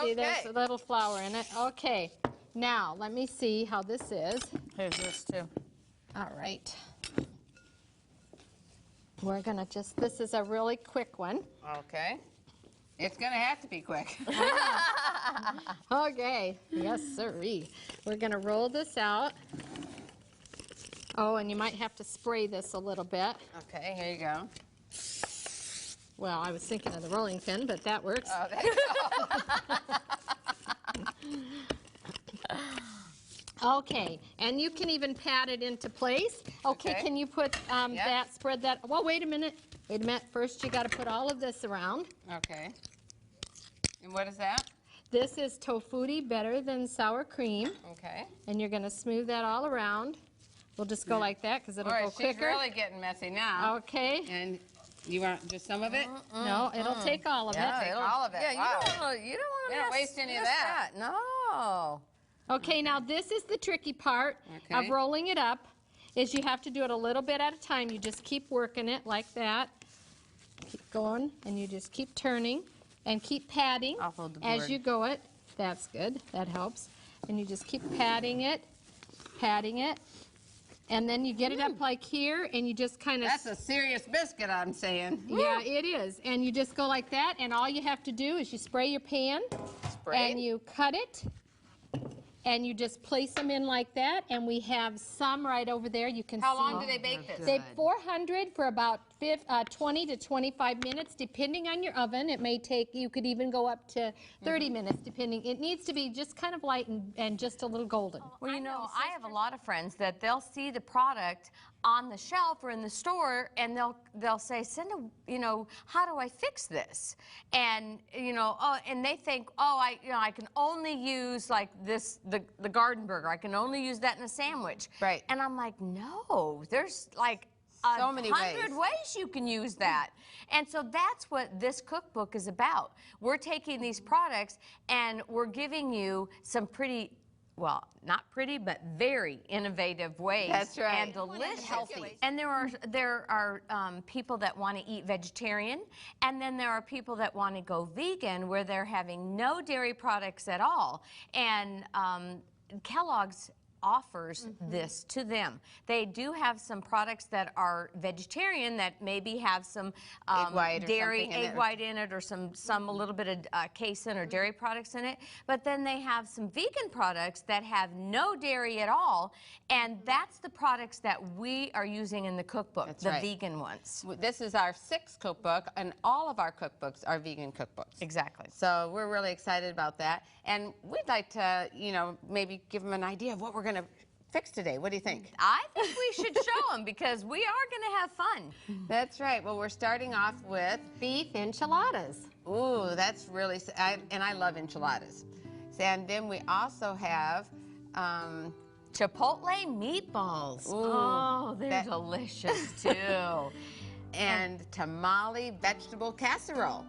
See, there's Okay. a little flour in it. Okay. Now, let me see how this is. Here's this too. All right. We're going to this is a really quick one. Okay. It's going to have to be quick. Okay. Yes, sirree. We're going to roll this out. Oh, and you might have to spray this a little bit. Okay, here you go. Well, I was thinking of the rolling pin, but that works. Oh, there you go. Okay, and you can even pat it into place. Okay, Okay. can you put that, spread that? Well, wait a minute. Wait a minute. First, you got to put all of this around. Okay. And what is that? This is tofutti better than sour cream, Okay. and you're going to smooth that all around. We'll just go like that because it'll All go right, she's quicker. really getting messy now. Okay. And you want just some of it? No, it'll take all of Yeah, it. Take it'll- all of it. Yeah, Wow. you don't want You don't waste any of that. No. Okay, now this is the tricky part of Okay. rolling it up, is you have to do it a little bit at a time. You just keep working it like that. Keep going, and you just keep turning and keep patting I'll hold the as board. you go it. That's good. That helps. And you just keep patting it, and then you get it up like here, and you just kind of... That's a serious biscuit, I'm saying. Yeah, it is. And you just go like that, and all you have to do is you spray your pan, Sprayed? and you cut it, and you just place them in like that, and we have some right over there. You can How see. long do they bake this? They 400 for about 20 to 25 minutes, depending on your oven. It may take, you could even go up to 30 minutes, depending. It needs to be just kind of light and just a little golden. Well, you know, I have a lot of friends that they'll see the product on the shelf or in the store, and they'll say, Cinda, how do I fix this? And and they think, I can only use like this, the garden burger. I can only use that in a sandwich. Right. And I'm like, no, there's like So many 100 ways you can use that. And so that's what this cookbook is about. We're taking these products and we're giving you some pretty, well, not pretty, but very innovative ways. That's right. And delicious. Healthy. And there are people that want to eat vegetarian, and then there are people that want to go vegan, where they're having no dairy products at all. And Kellogg's offers this to them. They do have some products that are vegetarian that maybe have some Egg white or dairy, something in egg it. white in it, or some a little bit of casein or dairy products in it. But then they have some vegan products that have no dairy at all, and that's the products that we are using in the cookbook, That's the right. vegan ones. This is our 6th cookbook, and all of our cookbooks are vegan cookbooks. Exactly. So we're really excited about that. And we'd like to, you know, maybe give them an idea of what we're going to fix today. What do you think? I think we should show them because we are going to have fun. That's right. Well, we're starting off with, Beef enchiladas. ooh, that's really, and I love enchiladas. And then we also have, Chipotle meatballs. Ooh, Oh, they're that- delicious too. and tamale vegetable casserole.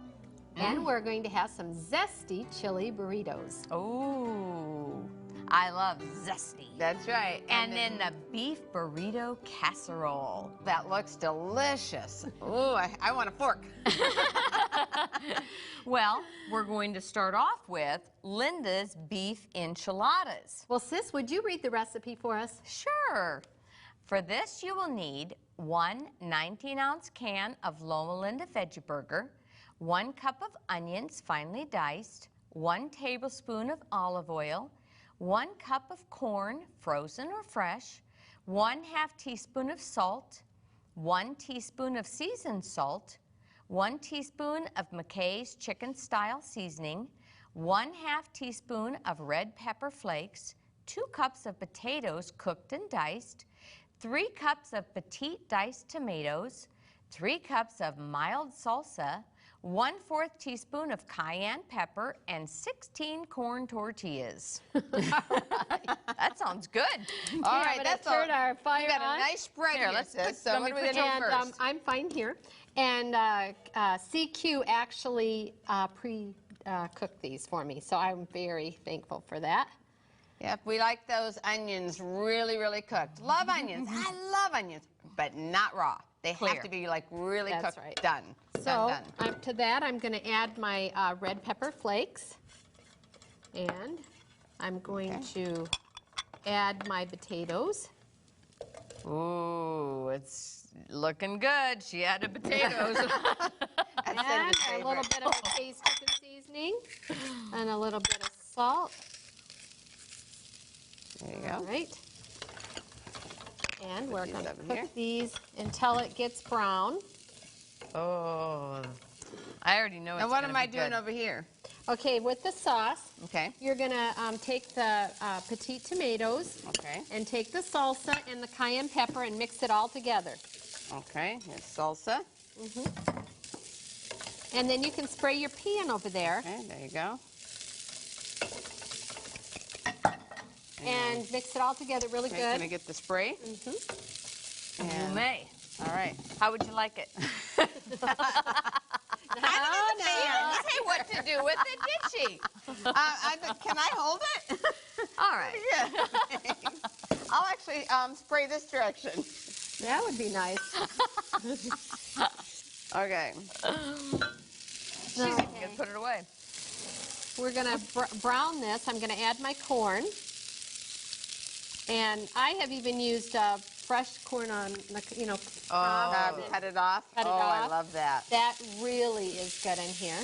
And we're going to have some zesty chili burritos. Oh, I love zesty. That's right. And then the beef burrito casserole. that looks delicious. Ooh, I want a fork. Well, we're going to start off with Linda's beef enchiladas. Well, sis, would you read the recipe for us? Sure. For this, you will need one 19-ounce can of Loma Linda veggie burger, 1 cup of onions finely diced, 1 tablespoon of olive oil, 1 cup of corn, frozen or fresh, 1/2 teaspoon of salt, 1 teaspoon of seasoned salt, 1 teaspoon of McKay's chicken style seasoning, 1/2 teaspoon of red pepper flakes, 2 cups of potatoes cooked and diced, 3 cups of petite diced tomatoes, 3 cups of mild salsa, 1/4 teaspoon of cayenne pepper, and 16 corn tortillas. That sounds good. All right, I'm gonna that's turn all. our fire We got on. a nice spread Here, here, let's sis. put- So let what me are we put going to And do first? I'm fine here. And CQ actually pre-cooked these for me, so I'm very thankful for that. Yep, we like those onions really, really cooked. Love onions. I love onions, but not raw. They Clear. have to be like really That's cooked, right. done. So done. to that, I'm going to add my red pepper flakes, and I'm going to add my potatoes. Ooh, it's looking good. She added potatoes. That's And Cindy's a little favorite. bit of McKay's chicken seasoning, and a little bit of salt. There you All go. right. And we're these going to over cook here. these until it gets brown. Oh, I already know it's Now what gonna am I be doing good. over here? Okay, with the sauce, Okay. you're going to take the petite tomatoes Okay. and take the salsa and the cayenne pepper and mix it all together. Okay. Here's salsa. And then you can spray your pan over there Okay, there you go. and mix it all together really Okay, gonna good. get the spray. You And- may. All right. How would you like it? No, She didn't say what to do with it, did she? Can I hold it? All right. Yeah. I'll actually spray this direction. that would be nice. Okay. She's even gonna put it away. We're going to brown this. I'm going to add my corn. And I have even used fresh corn on, Cut it off. Cut it oh, I off. love that. that really is good in here.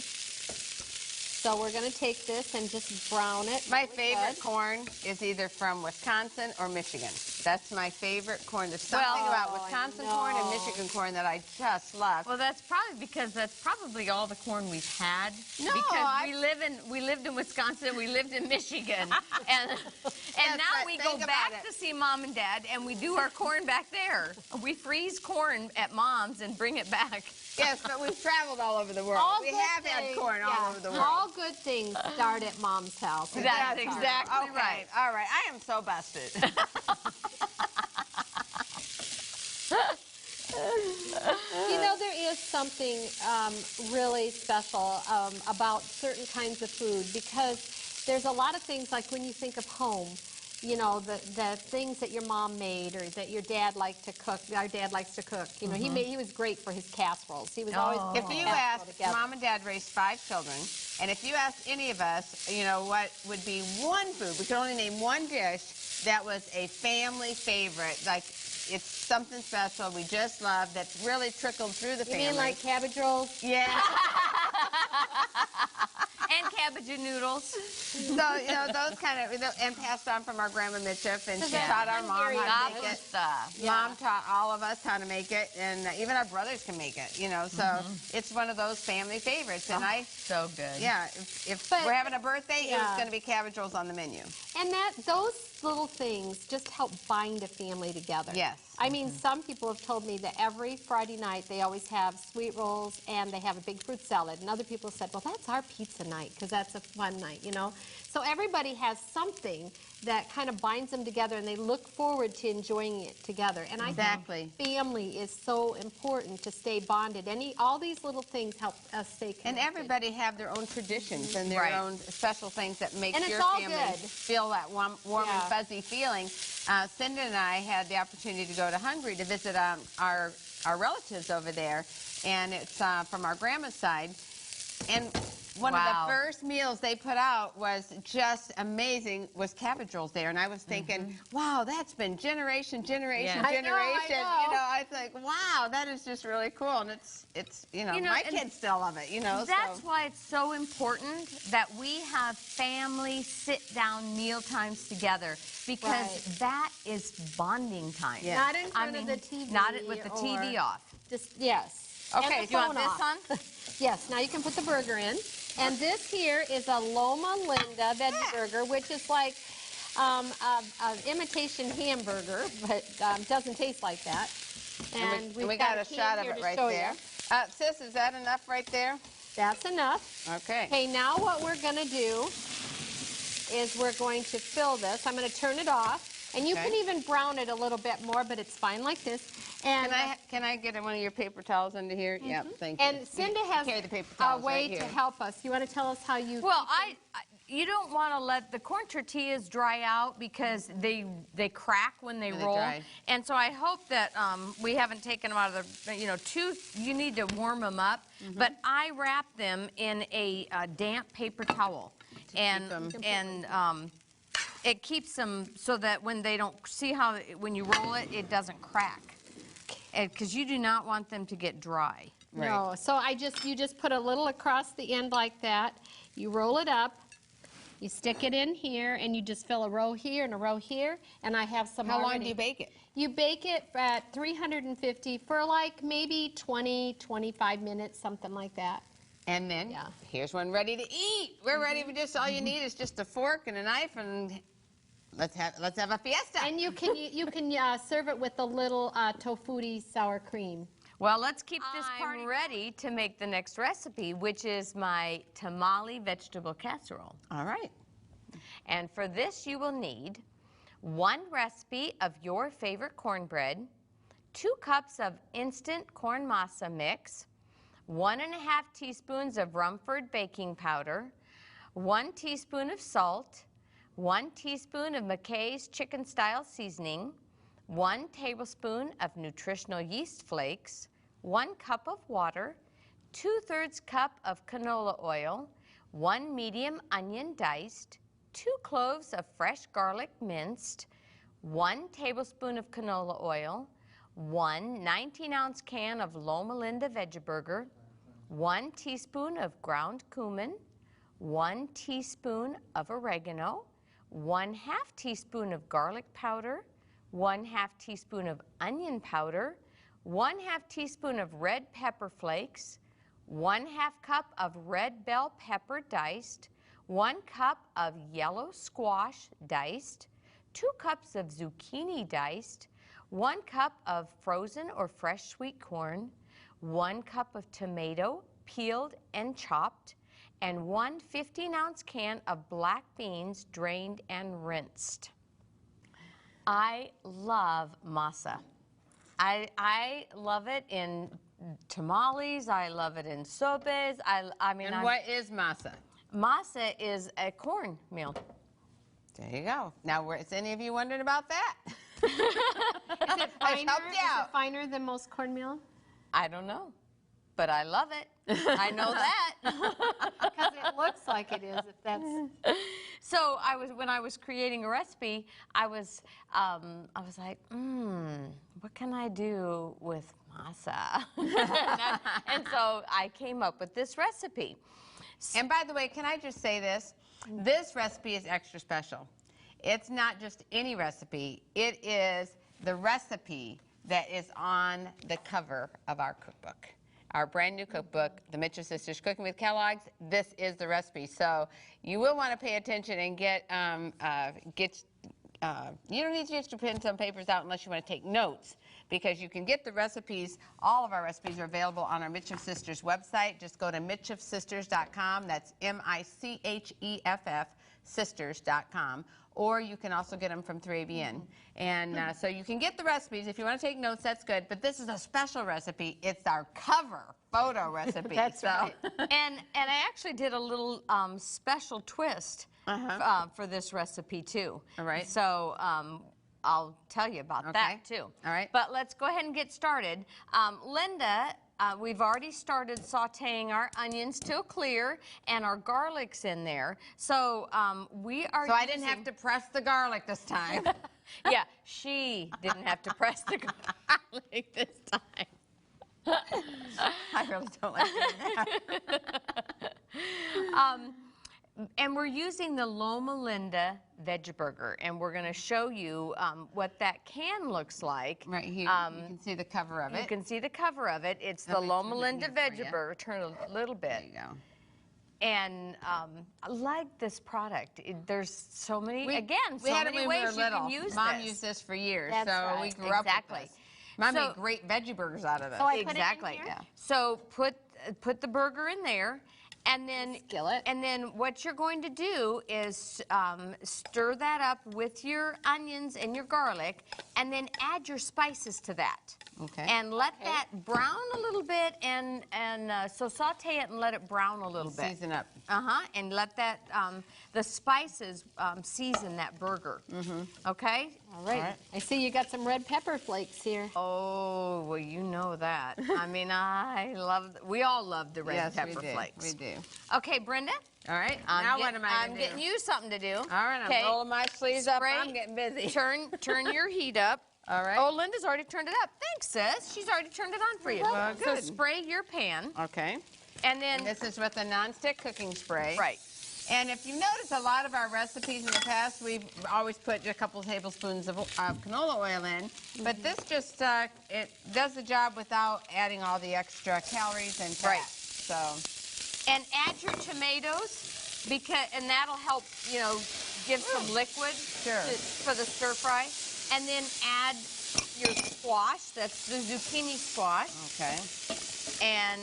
So we're going to take this and just brown it. My really favorite good. corn is either from Wisconsin or Michigan. That's my favorite corn. There's something about Wisconsin corn and no. Michigan corn that I just love. Well, that's probably because that's probably all the corn we've had. No, because we lived in Wisconsin, we lived in Michigan, and now but we think go about back it. to see Mom and Dad, and we do our corn back there. We freeze corn at Mom's and bring it back. Yes, but we've traveled all over the world. All We good have had things- corn all yeah, over the world. All good things start at Mom's house. That's exactly Okay, right. All right, I am so busted. You know, there is something really special about certain kinds of food because there's a lot of things like when you think of home, you know, the things that your mom made or that your dad liked to cook. Our dad likes to cook. You know, he was great for his casseroles. He was always If you asked, Mom and Dad raised 5 children, and if you asked any of us, you know, what would be one food, we could only name one dish that was a family favorite, like it's something special we just love that really trickled through the family. You mean like cabbage rolls? Yeah. And cabbage and noodles. So, you know, those kind of, and passed on from our grandma Micheff, and she taught our mom how to make it. Mom taught all of us how to make it, and even our brothers can make it, you know, so it's one of those family favorites. And So good. yeah, if we're having a birthday, it was going to be cabbage rolls on the menu. And those little things just help bind a family together. Yes. I mean, some people have told me that every Friday night they always have sweet rolls and they have a big fruit salad. And other people said, well, that's our pizza night because that's a fun night, you know. So everybody has something that kind of binds them together and they look forward to enjoying it together. And I think family is so important to stay bonded. All these little things help us stay connected. And everybody have their own traditions and their own special things that make your all family good. feel that warm and fuzzy feeling. Cindy and I had the opportunity to go to Hungary to visit our relatives over there, and it's from our grandma's side. And one of the first meals they put out was just amazing, was cabbage rolls there. And I was thinking, wow, that's been generation. I know. You know, I think, wow, that is just really cool. And it's you know, my kids still love it, you know. That's why it's so important that we have family sit-down meal times together, because that is bonding time. Yeah. Not in front of the TV. Not with the TV off. Just, yes. Okay, do you want this on? Yes, now you can put the burger in. And this here is a Loma Linda veggie burger, which is like an imitation hamburger, but doesn't taste like that. And we got a shot of it right there. Sis, is that enough right there? That's enough. Okay. Okay, now what we're going to do is we're going to fill this. I'm going to turn it off. And you can even brown it a little bit more, but it's fine like this. And can I get one of your paper towels under here? Yeah, thank you. And Cinda has the paper a towels way right to here. help us. You want to tell us how you... Well, you don't want to let the corn tortillas dry out because they crack when they roll. Dry. And so I hope that we haven't taken them out of the, you know, you need to warm them up. But I wrap them in a damp paper towel. It keeps them so that when they don't, see how when you roll it, it doesn't crack. Because you do not want them to get dry. Right. No, so you just put a little across the end like that. You roll it up. You stick it in here, and you just fill a row here and a row here. And I have some How long do you bake it? You bake it at 350 for like maybe 20, 25 minutes, something like that. And then here's one ready to eat. We're ready for just all you need is just a fork and a knife, and let's have a fiesta. And you can serve it with a little tofutti sour cream. Well, let's keep this party ready to make the next recipe, which is my tamale vegetable casserole. All right. And for this, you will need 1 recipe of your favorite cornbread, 2 cups of instant corn masa mix, 1½ teaspoons of Rumford baking powder, 1 teaspoon of salt, 1 teaspoon of McKay's chicken style seasoning, 1 tablespoon of nutritional yeast flakes, 1 cup of water, 2/3 cup of canola oil, 1 medium onion diced, 2 cloves of fresh garlic minced, 1 tablespoon of canola oil, 1 19-ounce can of Loma Linda veggie burger, 1 teaspoon of ground cumin, 1 teaspoon of oregano, 1/2 teaspoon of garlic powder, 1/2 teaspoon of onion powder, 1/2 teaspoon of red pepper flakes, 1/2 cup of red bell pepper diced, 1 cup of yellow squash diced, 2 cups of zucchini diced, 1 cup of frozen or fresh sweet corn, 1 cup of tomato peeled and chopped, and 1 15-ounce can of black beans drained and rinsed. I love masa. I love it in tamales. I love it in sopes. What is masa? Masa is a corn meal. There you go. Now, is any of you wondering about that? Is it I've helped you out. finer than most cornmeal? I don't know, but I love it. I know that. Because it looks like it is, if that's... So when I was creating a recipe, I was like, what can I do with masa? And so I came up with this recipe. And by the way, can I just say this? This recipe is extra special. It's not just any recipe. It is the recipe that is on the cover of our cookbook. Our brand new cookbook, the Micheff Sisters Cooking with Kellogg's. This is the recipe. So you will want to pay attention and you don't need to get your pens and papers out unless you want to take notes, because you can get the recipes. All of our recipes are available on our Micheff Sisters website. Just go to micheffsisters.com. That's MICHEFF sisters.com. Or you can also get them from 3ABN. And so you can get the recipes. If you want to take notes, that's good. But this is a special recipe. It's our cover photo recipe. That's right. And I actually did a little special twist for this recipe too. All right. So I'll tell you about that too. All right. But let's go ahead and get started. Linda, we've already started sauteing our onions till clear, and our garlic's in there. So we are. So I didn't have to press the garlic this time. Yeah, she didn't have to press the garlic this time. I really don't like that. And we're using the Loma Linda veg burger, and we're going to show you what that can looks like. Right here, you can see the cover of it. You can see the cover of it. It's the Let me Loma turn it Linda here veg for you. burger. Turn it a little bit. There you go. And I like this product. There's so many, We so had it many when we ways were you can little. use Mom this. used this for years, That's so right. we grew up Exactly. with this. Mom So- made great veggie burgers out of this. So I put it in Exactly. here? Yeah. So put the burger in there, and then Skillet. And then what you're going to do is stir that up with your onions and your garlic, and then add your spices to that. Okay. And let that brown a little bit, and so saute it and let it brown a little bit. Season up. And let that the spices season that burger. Okay. All right. I see you got some red pepper flakes here. Oh, well, you know that. I mean, we all love the red pepper flakes. We do. Okay, Brenda. All right. I'm Now what am I I'm going to getting you something to do. All right, I'm Okay. rolling my sleeves up. Spray- I'm getting busy. Turn your heat up. All right. Oh, Linda's already turned it up. Thanks, sis. She's already turned it on for you. Well, So good. spray your pan, Okay. and then And this is with a nonstick cooking spray. right. And if you've noticed, a lot of our recipes in the past, we've always put a couple tablespoons of canola oil in. But this just, it does the job without adding all the extra calories and fat. Right. So, And add your tomatoes, and that'll help, give some liquid for the stir fry. And then add your squash, that's the zucchini squash, okay. and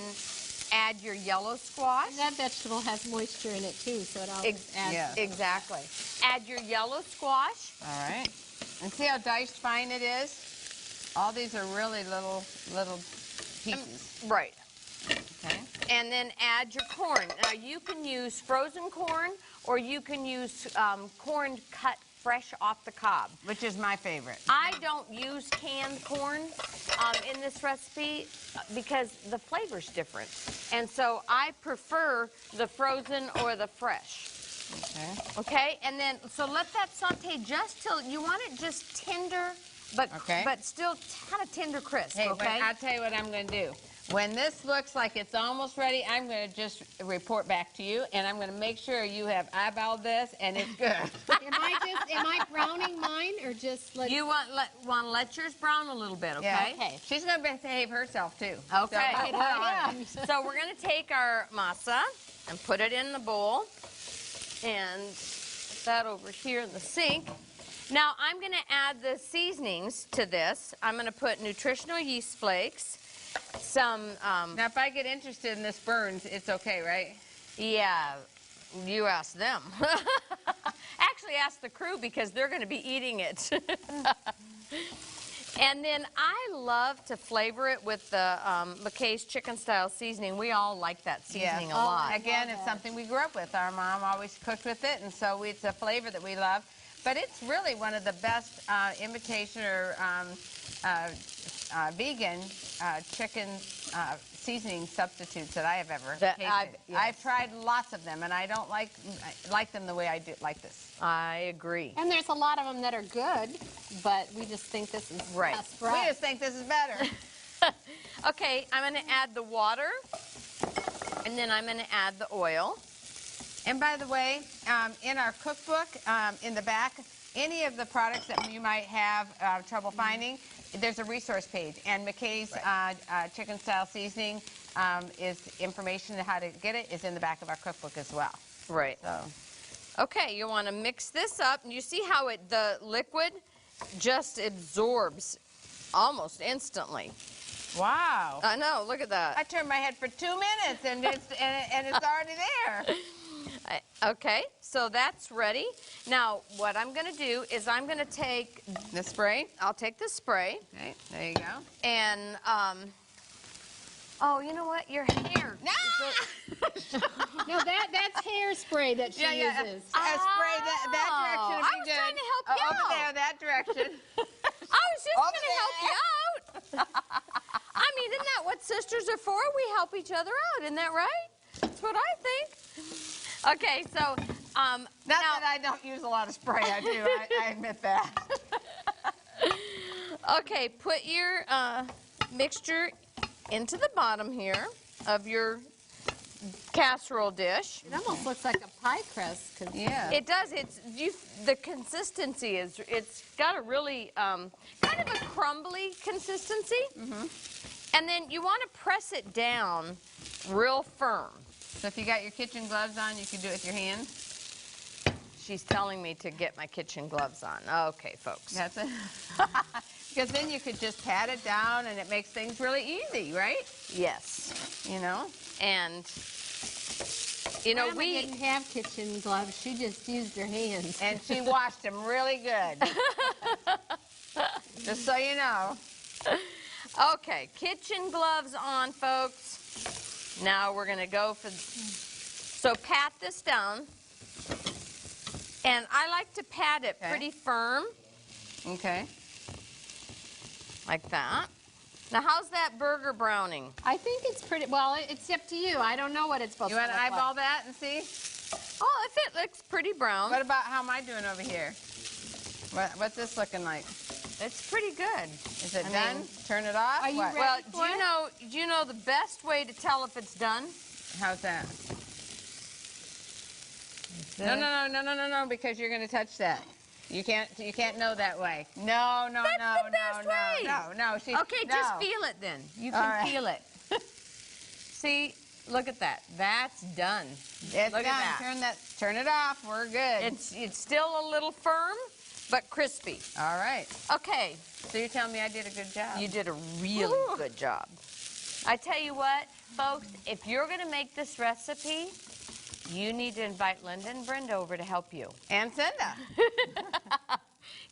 add your yellow squash. And that vegetable has moisture in it too, so it always adds. Yeah. Exactly. Add your yellow squash. All right. And see how diced fine it is? All these are really little pieces. Right. Okay. And then add your corn. Now you can use frozen corn, or you can use corn cut fresh off the cob. Which is my favorite. I don't use canned corn in this recipe because the flavor's different. And so I prefer the frozen or the fresh. Okay. Okay, and then, so let that saute just till, you want it just tender, but still kind of tender crisp, Hey, okay? I'll tell you what I'm going to do. When this looks like it's almost ready, I'm going to just report back to you, and I'm going to make sure you have eyeballed this, and it's good. Am I browning mine or just let? You want to let yours brown a little bit, okay? Okay. She's going to behave herself, too. Okay. So, So we're going to take our masa and put it in the bowl, and put that over here in the sink. Now I'm going to add the seasonings to this. I'm going to put nutritional yeast flakes, some, now, if I get interested in this burns, it's okay, right? yeah, you ask them. Actually, ask the crew because they're going to be eating it. And then I love to flavor it with the McKay's chicken style seasoning. We all like that seasoning a lot. Again, it's something we grew up with. Our mom always cooked with it, and so it's a flavor that we love. But it's really one of the best imitation or vegan chicken seasoning substitutes that I have ever tasted. I've tried lots of them, and I don't like them the way I do like this. I agree. And there's a lot of them that are good, but we just think this is best for us. We just think this is better. Okay, I'm going to add the water, and then I'm going to add the oil. And by the way, in our cookbook, in the back, any of the products that you might have trouble finding, there's a resource page. And McKay's chicken style seasoning is information on how to get it is in the back of our cookbook as well. Right. So. Okay, you want to mix this up. You see how the liquid just absorbs almost instantly. Wow. I know, look at that. I turned my head for 2 minutes and it's already there. Okay, so that's ready. Now, what I'm going to do is I'm going to take the spray. I'll take the spray. Okay, there you go. And, oh, you know what? Your hair. No, that's hairspray that she uses. A spray that direction would be I was good. trying to help you Over out. there, that direction. I was just going to help you out. I mean, isn't that what sisters are for? We help each other out. Isn't that right? That's what I think. Okay, so Not that I don't use a lot of spray. I do. I admit that. Okay, put your mixture into the bottom here of your casserole dish. It almost looks like a pie crust. Yeah. It does. The consistency is. It's got a really kind of a crumbly consistency. Mm-hmm. And then you want to press it down real firm. So if you got your kitchen gloves on, you can do it with your hands. She's telling me to get my kitchen gloves on. Okay, folks. That's it. Because then you could just pat it down, and it makes things really easy, right? Yes. You know? And, you know, Grandma didn't have kitchen gloves. She just used her hands. And she washed them really good. Just so you know. Okay, kitchen gloves on, folks. Now we're going to go for, so pat this down. And I like to pat it pretty firm. Okay. Like that. Now, how's that burger browning? I think it's pretty, well, it's up to you. I don't know what it's supposed You to want look to eyeball like. that and see? Oh, if it looks pretty brown. What about how am I doing over here? What's this looking like? It's pretty good. Is it done? Turn it off? Are you What? ready? Well, for it? do you know the best way to tell if it's done? How's that? No, because you're going to touch that. You can't know that way. No. That's the best way. No. Okay, just feel it then. You can All right. feel it. See, look at that. That's done. It's look done. at that. Turn it off. We're good. It's still a little firm, but crispy. All right. Okay, So you're telling me I did a good job? you did a really good job. I tell you what, folks, if you're going to make this recipe, you need to invite Linda and Brenda over to help you. And Cinda.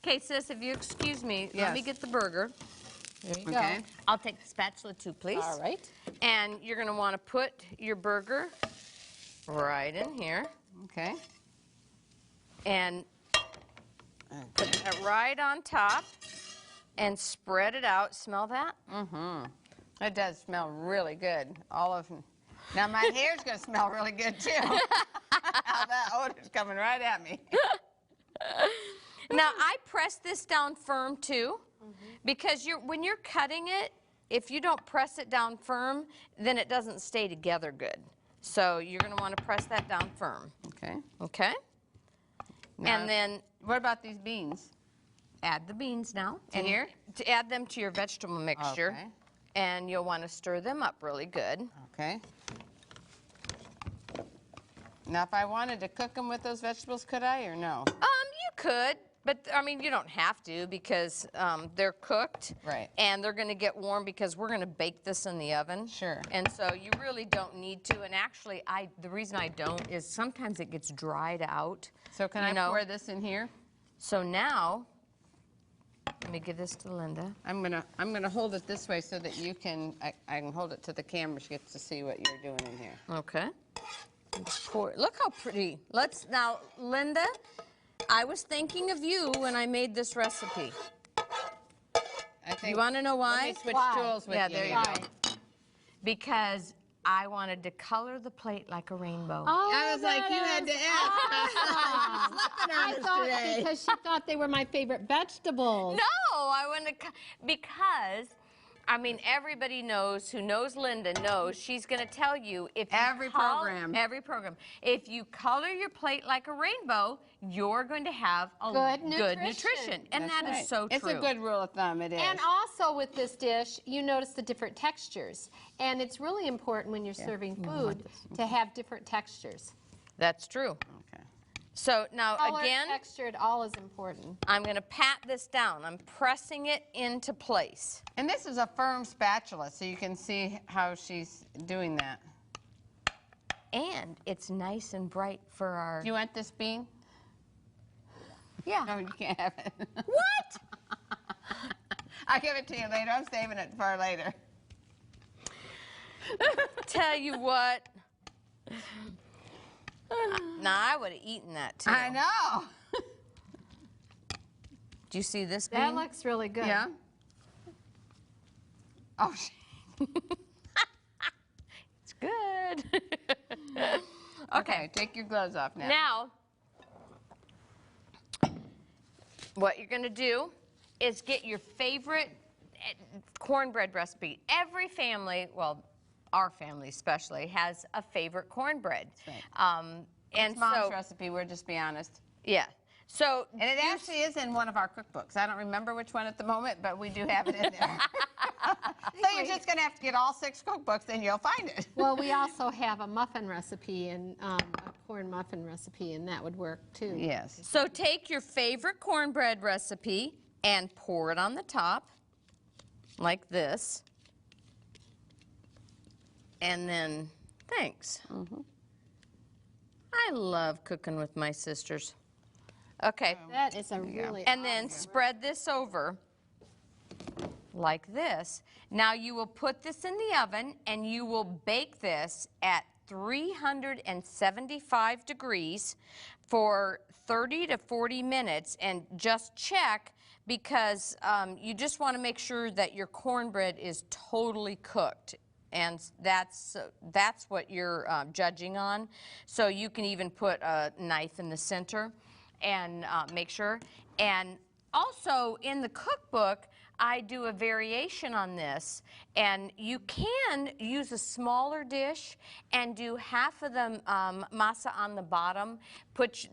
Okay, sis, if you excuse me, let Yes. me get the burger. There you go. Okay. I'll take the spatula too, please. All right. And you're going to want to put your burger right in here Okay. and put that right on top and spread it out. Smell that? Mm-hmm. It does smell really good. All of them. Now my hair's going to smell really good too. That odor's coming right at me. Now, I press this down firm too, because when you're cutting it, if you don't press it down firm, then it doesn't stay together good. So you're going to want to press that down firm. Okay. Okay? Now, And then what about these beans? add the beans now. To here? To add them to your vegetable mixture. Okay. And you'll want to stir them up really good. Okay. Now, if I wanted to cook them with those vegetables, could I or no? You could, but I mean, you don't have to because they're cooked. Right. And they're going to get warm because we're going to bake this in the oven. Sure. And so you really don't need to. And actually, the reason I don't is sometimes it gets dried out. So can I pour this in here? So now, let me give this to Linda. I'm gonna hold it this way so that you can. I can hold it to the camera. She gets to see what you're doing in here. Okay. Pour. Look how pretty. Now, Linda, I was thinking of you when I made this recipe. I think, You want to know why? Let me switch Why? stools with Yeah, you. there you Why? go. Because I wanted to color the plate like a rainbow. Oh, I was like, that you had to is ask. awesome. Slipping on I us thought today. because she thought they were my favorite vegetables. No, I wanted to, because, I mean, everybody knows, who knows Linda knows, she's going to tell you if you Every program. Every program. If you color your plate like a rainbow, you're going to have a Good nutrition. nutrition. And That's that is right. so true. It's a good rule of thumb, it is. And also with this dish, you notice the different textures. And it's really important when you're serving food to have different textures. That's true. Okay. So now Color, again, texture, it all is important. I'm going to pat this down. I'm pressing it into place. And this is a firm spatula, so you can see how she's doing that. And it's nice and bright for our... Do you want this bean? Yeah. No, you can't have it. What? I'll give it to you later. I'm saving it for later. Tell you what. Nah, I would have eaten that too. I know. Do you see this bean? That looks really good. Yeah. Oh, It's good. okay. Take your gloves off now. Now, what you're going to do is get your favorite cornbread recipe. Every family, well, our family especially, has a favorite cornbread. That's And It's Mom's so, recipe. We'll just be honest. yeah. So, And it actually is in one of our cookbooks. I don't remember which one at the moment, but we do have it in there. So you're just going to have to get all 6 cookbooks and you'll find it. Well, we also have a muffin recipe and a corn muffin recipe, and that would work too. Yes. so take your favorite cornbread recipe and pour it on the top, like this. And then, thanks. I love cooking with my sisters. Okay, That is a really and then spread this over like this. Now you will put this in the oven and you will bake this at 375 degrees for 30 to 40 minutes, and just check, because you just want to make sure that your cornbread is totally cooked. And that's what you're judging on. So you can even put a knife in the center and make sure. And also in the cookbook, I do a variation on this, and you can use a smaller dish and do half of the masa on the bottom, put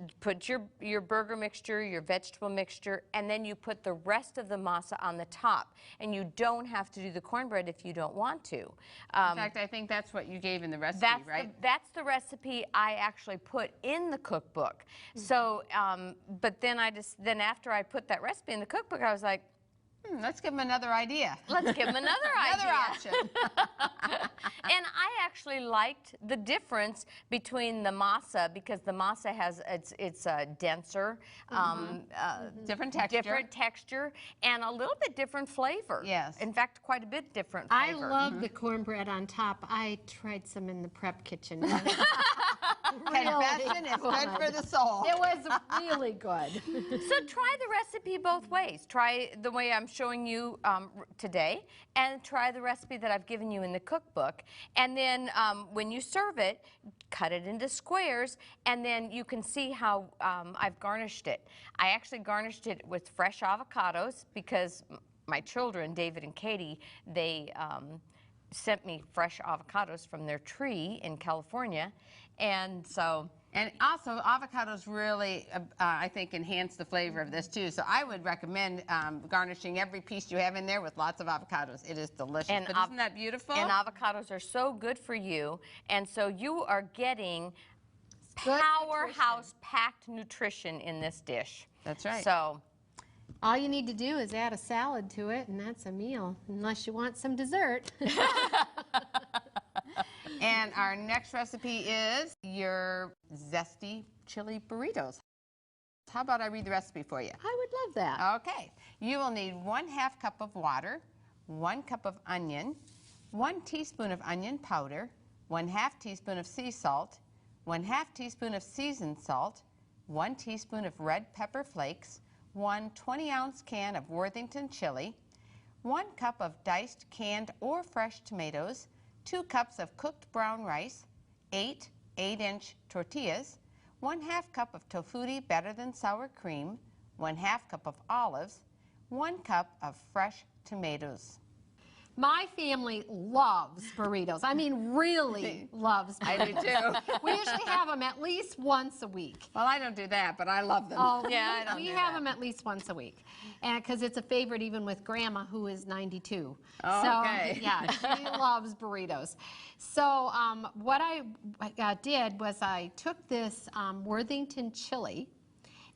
your burger mixture, your vegetable mixture, and then you put the rest of the masa on the top. And you don't have to do the cornbread if you don't want to. In fact, I think that's what you gave in the recipe, right? That's the recipe I actually put in the cookbook. So, but then after I put that recipe in the cookbook, I was like, let's give them another idea. let's give them another idea. Another option. And I actually liked the difference between the masa, because the masa has it's denser, Different texture. and a little bit different flavor. Yes. In fact, quite a bit different I flavor. love the cornbread on top. I tried some in the prep kitchen. Confession is good for the soul. It was really good. So try the recipe both ways. Try the way I'm showing you today, and try the recipe that I've given you in the cookbook. And then when you serve it, cut it into squares, and then you can see how I've garnished it. I actually garnished it with fresh avocados, because my children, David and Katie, they sent me fresh avocados from their tree in California. And so... And also, avocados really, I think, enhance the flavor of this, too. So I would recommend garnishing every piece you have in there with lots of avocados. It is delicious. And but isn't that beautiful? And avocados are so good for you. And so you are getting Good powerhouse-packed nutrition in this dish. That's right. So... All you need to do is add a salad to it, and that's a meal, unless you want some dessert. And our next recipe is your zesty chili burritos. How about I read the recipe for you? I would love that. Okay. You will need 1/2 cup of water, 1 cup of onion, 1 teaspoon of onion powder, 1/2 teaspoon of sea salt, 1/2 teaspoon of seasoned salt, 1 teaspoon of red pepper flakes, 1 20-ounce can of Worthington chili, 1 cup of diced canned or fresh tomatoes, 2 cups of cooked brown rice, 8 8-inch tortillas, 1/2 cup of tofutti better than sour cream, 1/2 cup of olives, 1 cup of fresh tomatoes. My family loves burritos. I mean, really loves burritos. I do too. We usually have them at least once a week. Well, I don't do that, but I love them. Oh, Yeah, I don't we do have that. them at least once a week, and because it's a favorite even with Grandma, who is 92. Oh, so okay. yeah, she loves burritos. So what I did was I took this Worthington chili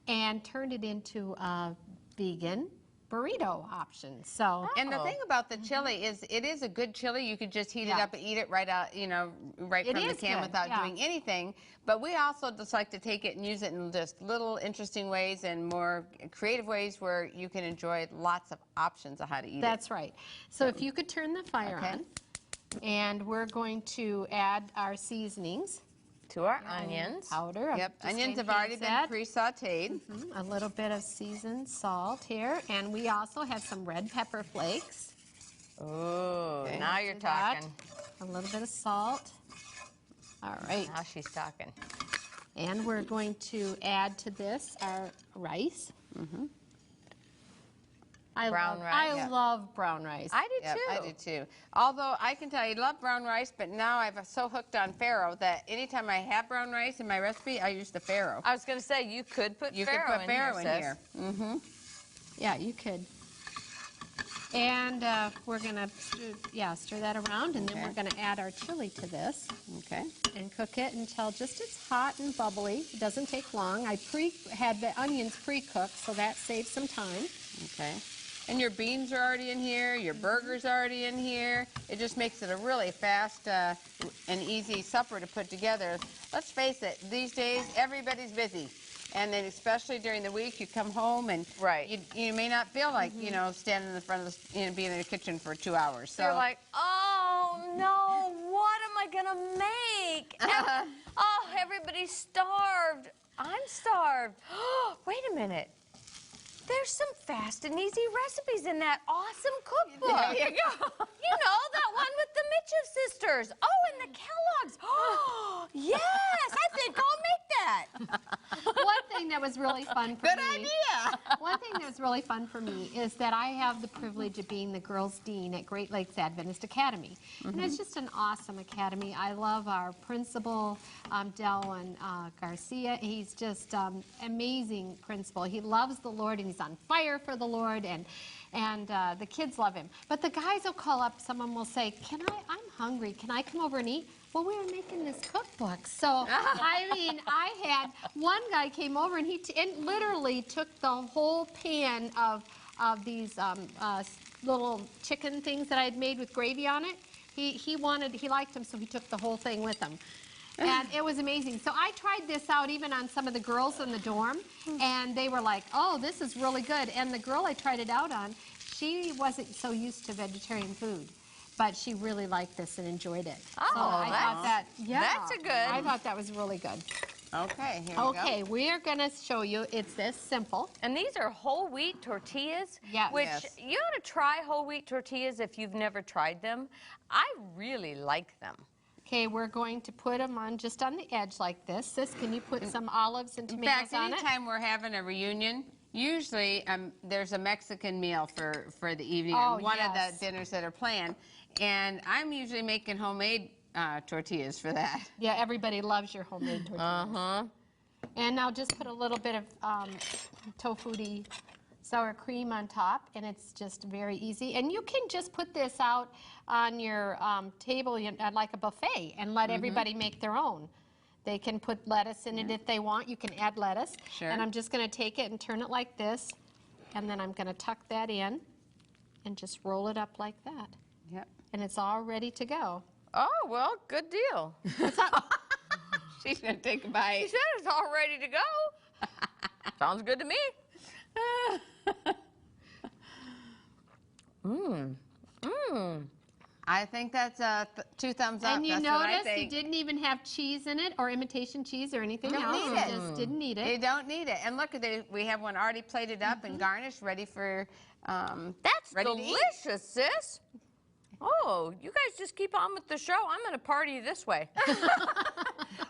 and turned it into a vegan burrito option. So And the thing about the chili is it is a good chili. You could just heat it Yeah. up and eat it right out, you know, right It from the is can good, without yeah. doing anything. But we also just like to take it and use it in just little interesting ways and more creative ways where you can enjoy lots of options of how to eat that's right. So if you could turn the fire Okay. on, and we're going to add our seasonings. To our onions. Powder. it. Yep, just onions like have already been said. pre-sauteed. A little bit of seasoned salt here, and we also have some red pepper flakes. Ooh, Okay. now you're Do that. talking. A little bit of salt. All right, Now she's talking. and we're going to add to this our rice. Brown rice. I Yeah. love brown rice. I do Yep, too. I do too. Although I can tell you, I love brown rice, but now I've so hooked on farro that anytime I have brown rice in my recipe, I use the farro. I was going to say, you could put You farro could put farro in in here. here. Yeah, you could. And we're gonna stir that around, and then Okay. we're gonna add our chili to this. Okay. And cook it until just it's hot and bubbly. It doesn't take long. I had the onions pre-cooked, so that saves some time. Okay. And your beans are already in here, your burger's already in here. It just makes it a really fast and easy supper to put together. Let's face it, these days everybody's busy. And then especially during the week, you come home and Right. you may not feel like, you know, standing in the front of the, being in the kitchen for 2 hours. So You're like, oh no, what am I going to make? Oh, everybody's starved. I'm starved. Wait a minute. There's some fast and easy recipes in that awesome cookbook. There you go. You know, that one with the Micheff sisters. Oh, and the Kellogg's. Oh, yes, I think I'll make that. One thing that was really fun for Good me. idea. One thing that was really fun for me is that I have the privilege of being the girls' dean at Great Lakes Adventist Academy. And it's just an awesome academy. I love our principal, Delwyn Garcia. He's just amazing principal. He loves the Lord, and he's on fire for the Lord, and the kids love him. But the guys will call up, someone will say, I'm hungry, can I come over and eat? Well, we were making this cookbook. So, I mean, I had one guy came over and he literally took the whole pan of these little chicken things that I had made with gravy on it. He liked them, so he took the whole thing with him. And it was amazing. So I tried this out even on some of the girls in the dorm, and they were like, oh, this is really good. And the girl I tried it out on, she wasn't so used to vegetarian food, but she really liked this and enjoyed it. Oh, so I thought that, yeah. that's a good- I thought that was really good. Okay, here we go. Okay, we are going to show you, it's this simple. And these are whole wheat tortillas, Yes. which Yes. you ought to try whole wheat tortillas if you've never tried them. I really like them. Okay, we're going to put them on just on the edge like this. Sis, can you put some olives and In tomatoes fact, on it? anytime we're having a reunion, usually there's a Mexican meal for the evening, Oh, or one of yes. the dinners that are planned. And I'm usually making homemade tortillas for that. Yeah, everybody loves your homemade tortillas. Uh-huh. And now just put a little bit of tofutti sour cream on top, and it's just very easy. And you can just put this out on your table like a buffet and let everybody make their own. They can put lettuce in it if they want. You can add lettuce. Sure. And I'm just going to take it and turn it like this, and then I'm going to tuck that in and just roll it up like that. Yep. And it's all ready to go. Oh, well, good deal. She's going to take a She bite. said it's all ready to go. Sounds good to me. I think that's 2 thumbs up. And you That's what I notice think. it didn't even have cheese in it or imitation cheese or anything Don't else. need It it. just didn't need You it. don't need it. And look, we have one already plated up and garnished, ready for That's ready to eat. delicious, sis. Oh, you guys just keep on with the show. I'm going to party this way.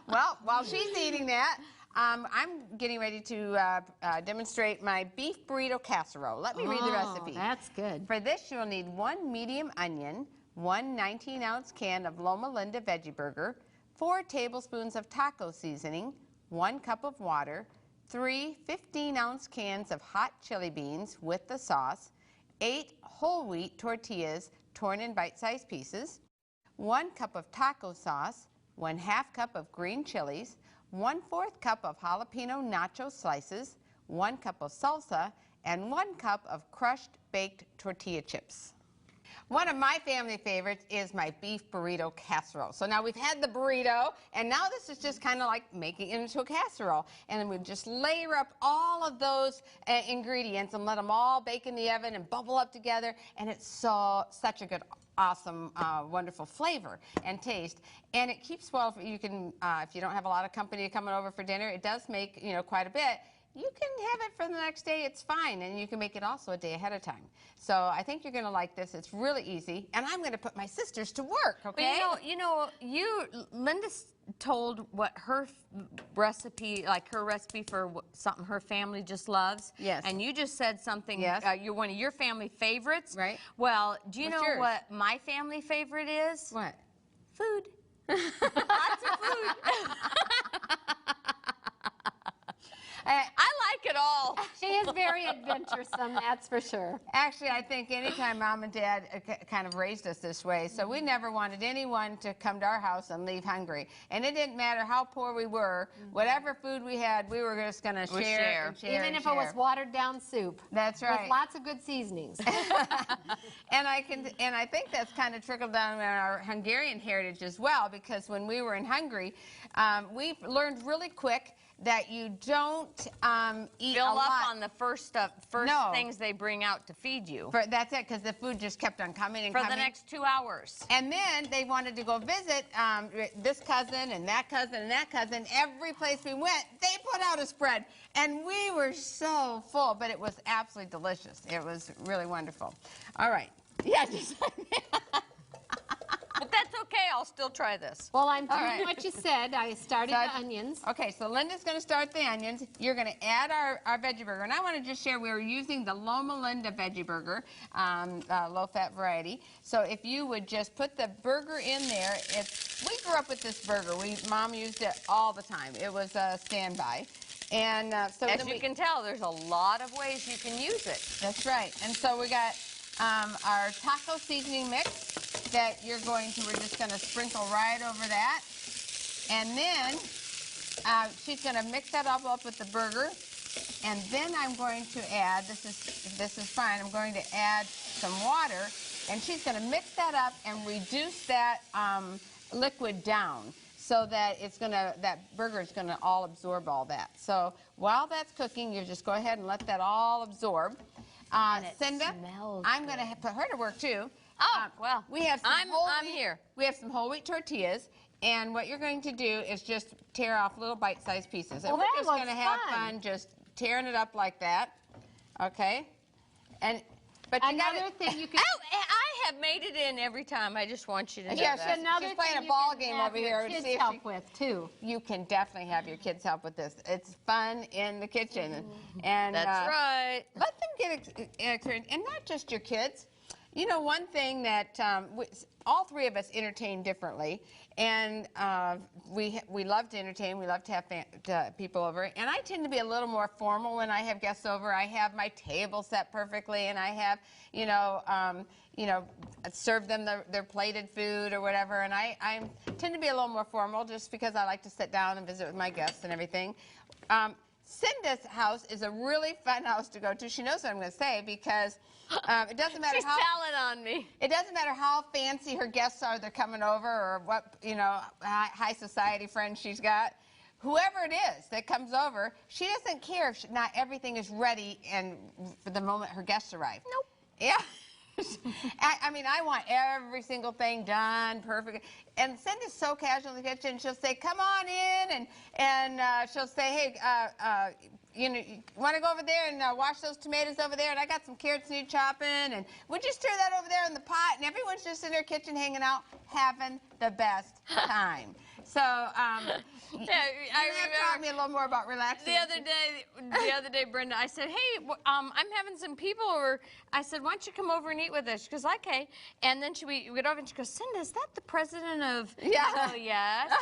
Well, while she's eating that, I'm getting ready to demonstrate my beef burrito casserole. Let me read the recipe. That's good. For this, you'll need 1 medium onion, 1 19-ounce can of Loma Linda veggie burger, 4 tablespoons of taco seasoning, 1 cup of water, 3 15-ounce cans of hot chili beans with the sauce, 8 whole wheat tortillas torn in bite-sized pieces, 1 cup of taco sauce, 1/2 cup of green chilies, 1/4 cup of jalapeno nacho slices, 1 cup of salsa, and 1 cup of crushed baked tortilla chips. One of my family favorites is my beef burrito casserole. So now we've had the burrito, and now this is just kind of like making it into a casserole. And then we just layer up all of those ingredients and let them all bake in the oven and bubble up together. And it's such a good, awesome, wonderful flavor and taste. And it keeps well. You can, if you don't have a lot of company coming over for dinner, it does make quite a bit. You can have it for the next day, it's fine, and you can make it also a day ahead of time. So I think you're going to like this. It's really easy, and I'm going to put my sisters to work, okay? But Linda told what her recipe, like her recipe for something her family just loves. Yes. And you just said something, Yes. you're one of your family favorites. Right. Well, do you What's know yours? what my family favorite is? What? Food. Lots of food. I like it all. She is very adventuresome, that's for sure. Actually, I think anytime Mom and Dad kind of raised us this way, so we never wanted anyone to come to our house and leave hungry. And it didn't matter how poor we were, whatever food we had, we were just going to share and share. Even if it was watered down soup. That's right. With lots of good seasonings. And I think that's kind of trickled down in our Hungarian heritage as well, because when we were in Hungary, we learned really quick that you don't eat Fill a up lot. on the first No. things they bring out to feed you. That's it, because the food just kept on coming and For coming. the next 2 hours. And then they wanted to go visit this cousin and that cousin and that cousin. Every place we went, they put out a spread. And we were so full, but it was absolutely delicious. It was really wonderful. All right. Yeah, just like that. But that's okay, I'll still try this. Well, I'm doing right. what you said. I started the onions. Okay, so Linda's going to start the onions. You're going to add our veggie burger. And I want to just share, we were using the Loma Linda veggie burger, low-fat variety. So if you would just put the burger in there. We grew up with this burger. Mom used it all the time. It was a standby. And so as you can tell, there's a lot of ways you can use it. That's right. And so we got our taco seasoning mix that we're just going to sprinkle right over that. And then she's going to mix that all up with the burger. And then I'm going to add, this is fine, I'm going to add some water. And she's going to mix that up and reduce that liquid down, so that that burger is going to all absorb all that. So while that's cooking, you just go ahead and let that all absorb. Cinda, I'm going to put her to work too. Oh, well, we have some I'm here. We have some whole wheat tortillas, and what you're going to do is just tear off little bite-sized pieces. And Well, we're that just going to looks have fun. fun just tearing it up like that. Okay? But you Another gotta, thing you can... Oh, I have made it in every time. I just want you to know Yeah, that. Another she's playing thing a ball you game can have over your here to kids see if help she- with too. you can definitely have your kids help with this. It's fun in the kitchen. And That's right. let them get experience, and not just your kids. You know, one thing that all three of us entertain differently, and we love to entertain. We love to have people over, and I tend to be a little more formal when I have guests over. I have my table set perfectly, and I have, serve them their plated food or whatever. And I tend to be a little more formal just because I like to sit down and visit with my guests and everything. Cinda's house is a really fun house to go to. She knows what I'm going to say, because it doesn't matter She's telling on me. It doesn't matter how fancy her guests are. They're coming over, or what high society friends she's got. Whoever it is that comes over, she doesn't care if not everything is ready and for the moment her guests arrive. Nope. Yeah. I mean, I want every single thing done perfect. And Cinda's so casual in the kitchen. She'll say, "Come on in," and she'll say, "Hey, you know, you want to go over there and wash those tomatoes over there? And I got some carrots need chopping. And would you stir that over there in the pot?" And everyone's just in their kitchen hanging out, having the best time. So, Yeah, that taught me a little more about relaxing. The other day, Brenda, I said, "Hey, I'm having some people over." I said, "Why don't you come over and eat with us?" She goes, "Okay." And then we get over and she goes, "Cinda, is that the president of?" Yeah. I go, "Yes."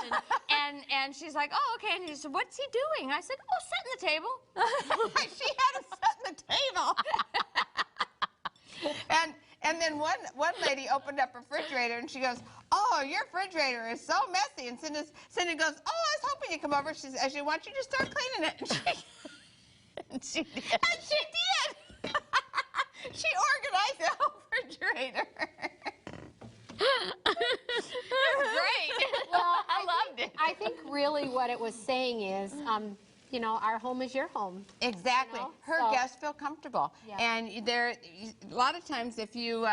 And she's like, "Oh, okay." And she said, "What's he doing?" I said, "Oh, setting the table." She had us setting the table. And then one lady opened up her refrigerator and she goes, "Oh, your refrigerator is so messy." And Cinda goes, "Oh, I was hoping you'd come over." She says, "Why don't you just start cleaning it?" And she did. And she did. She organized the whole refrigerator. Great. Well, I loved it. I think really what it was saying is, you know, our home is your home. Exactly. You know, Her so- guests feel comfortable. Yeah. And a lot of times if you,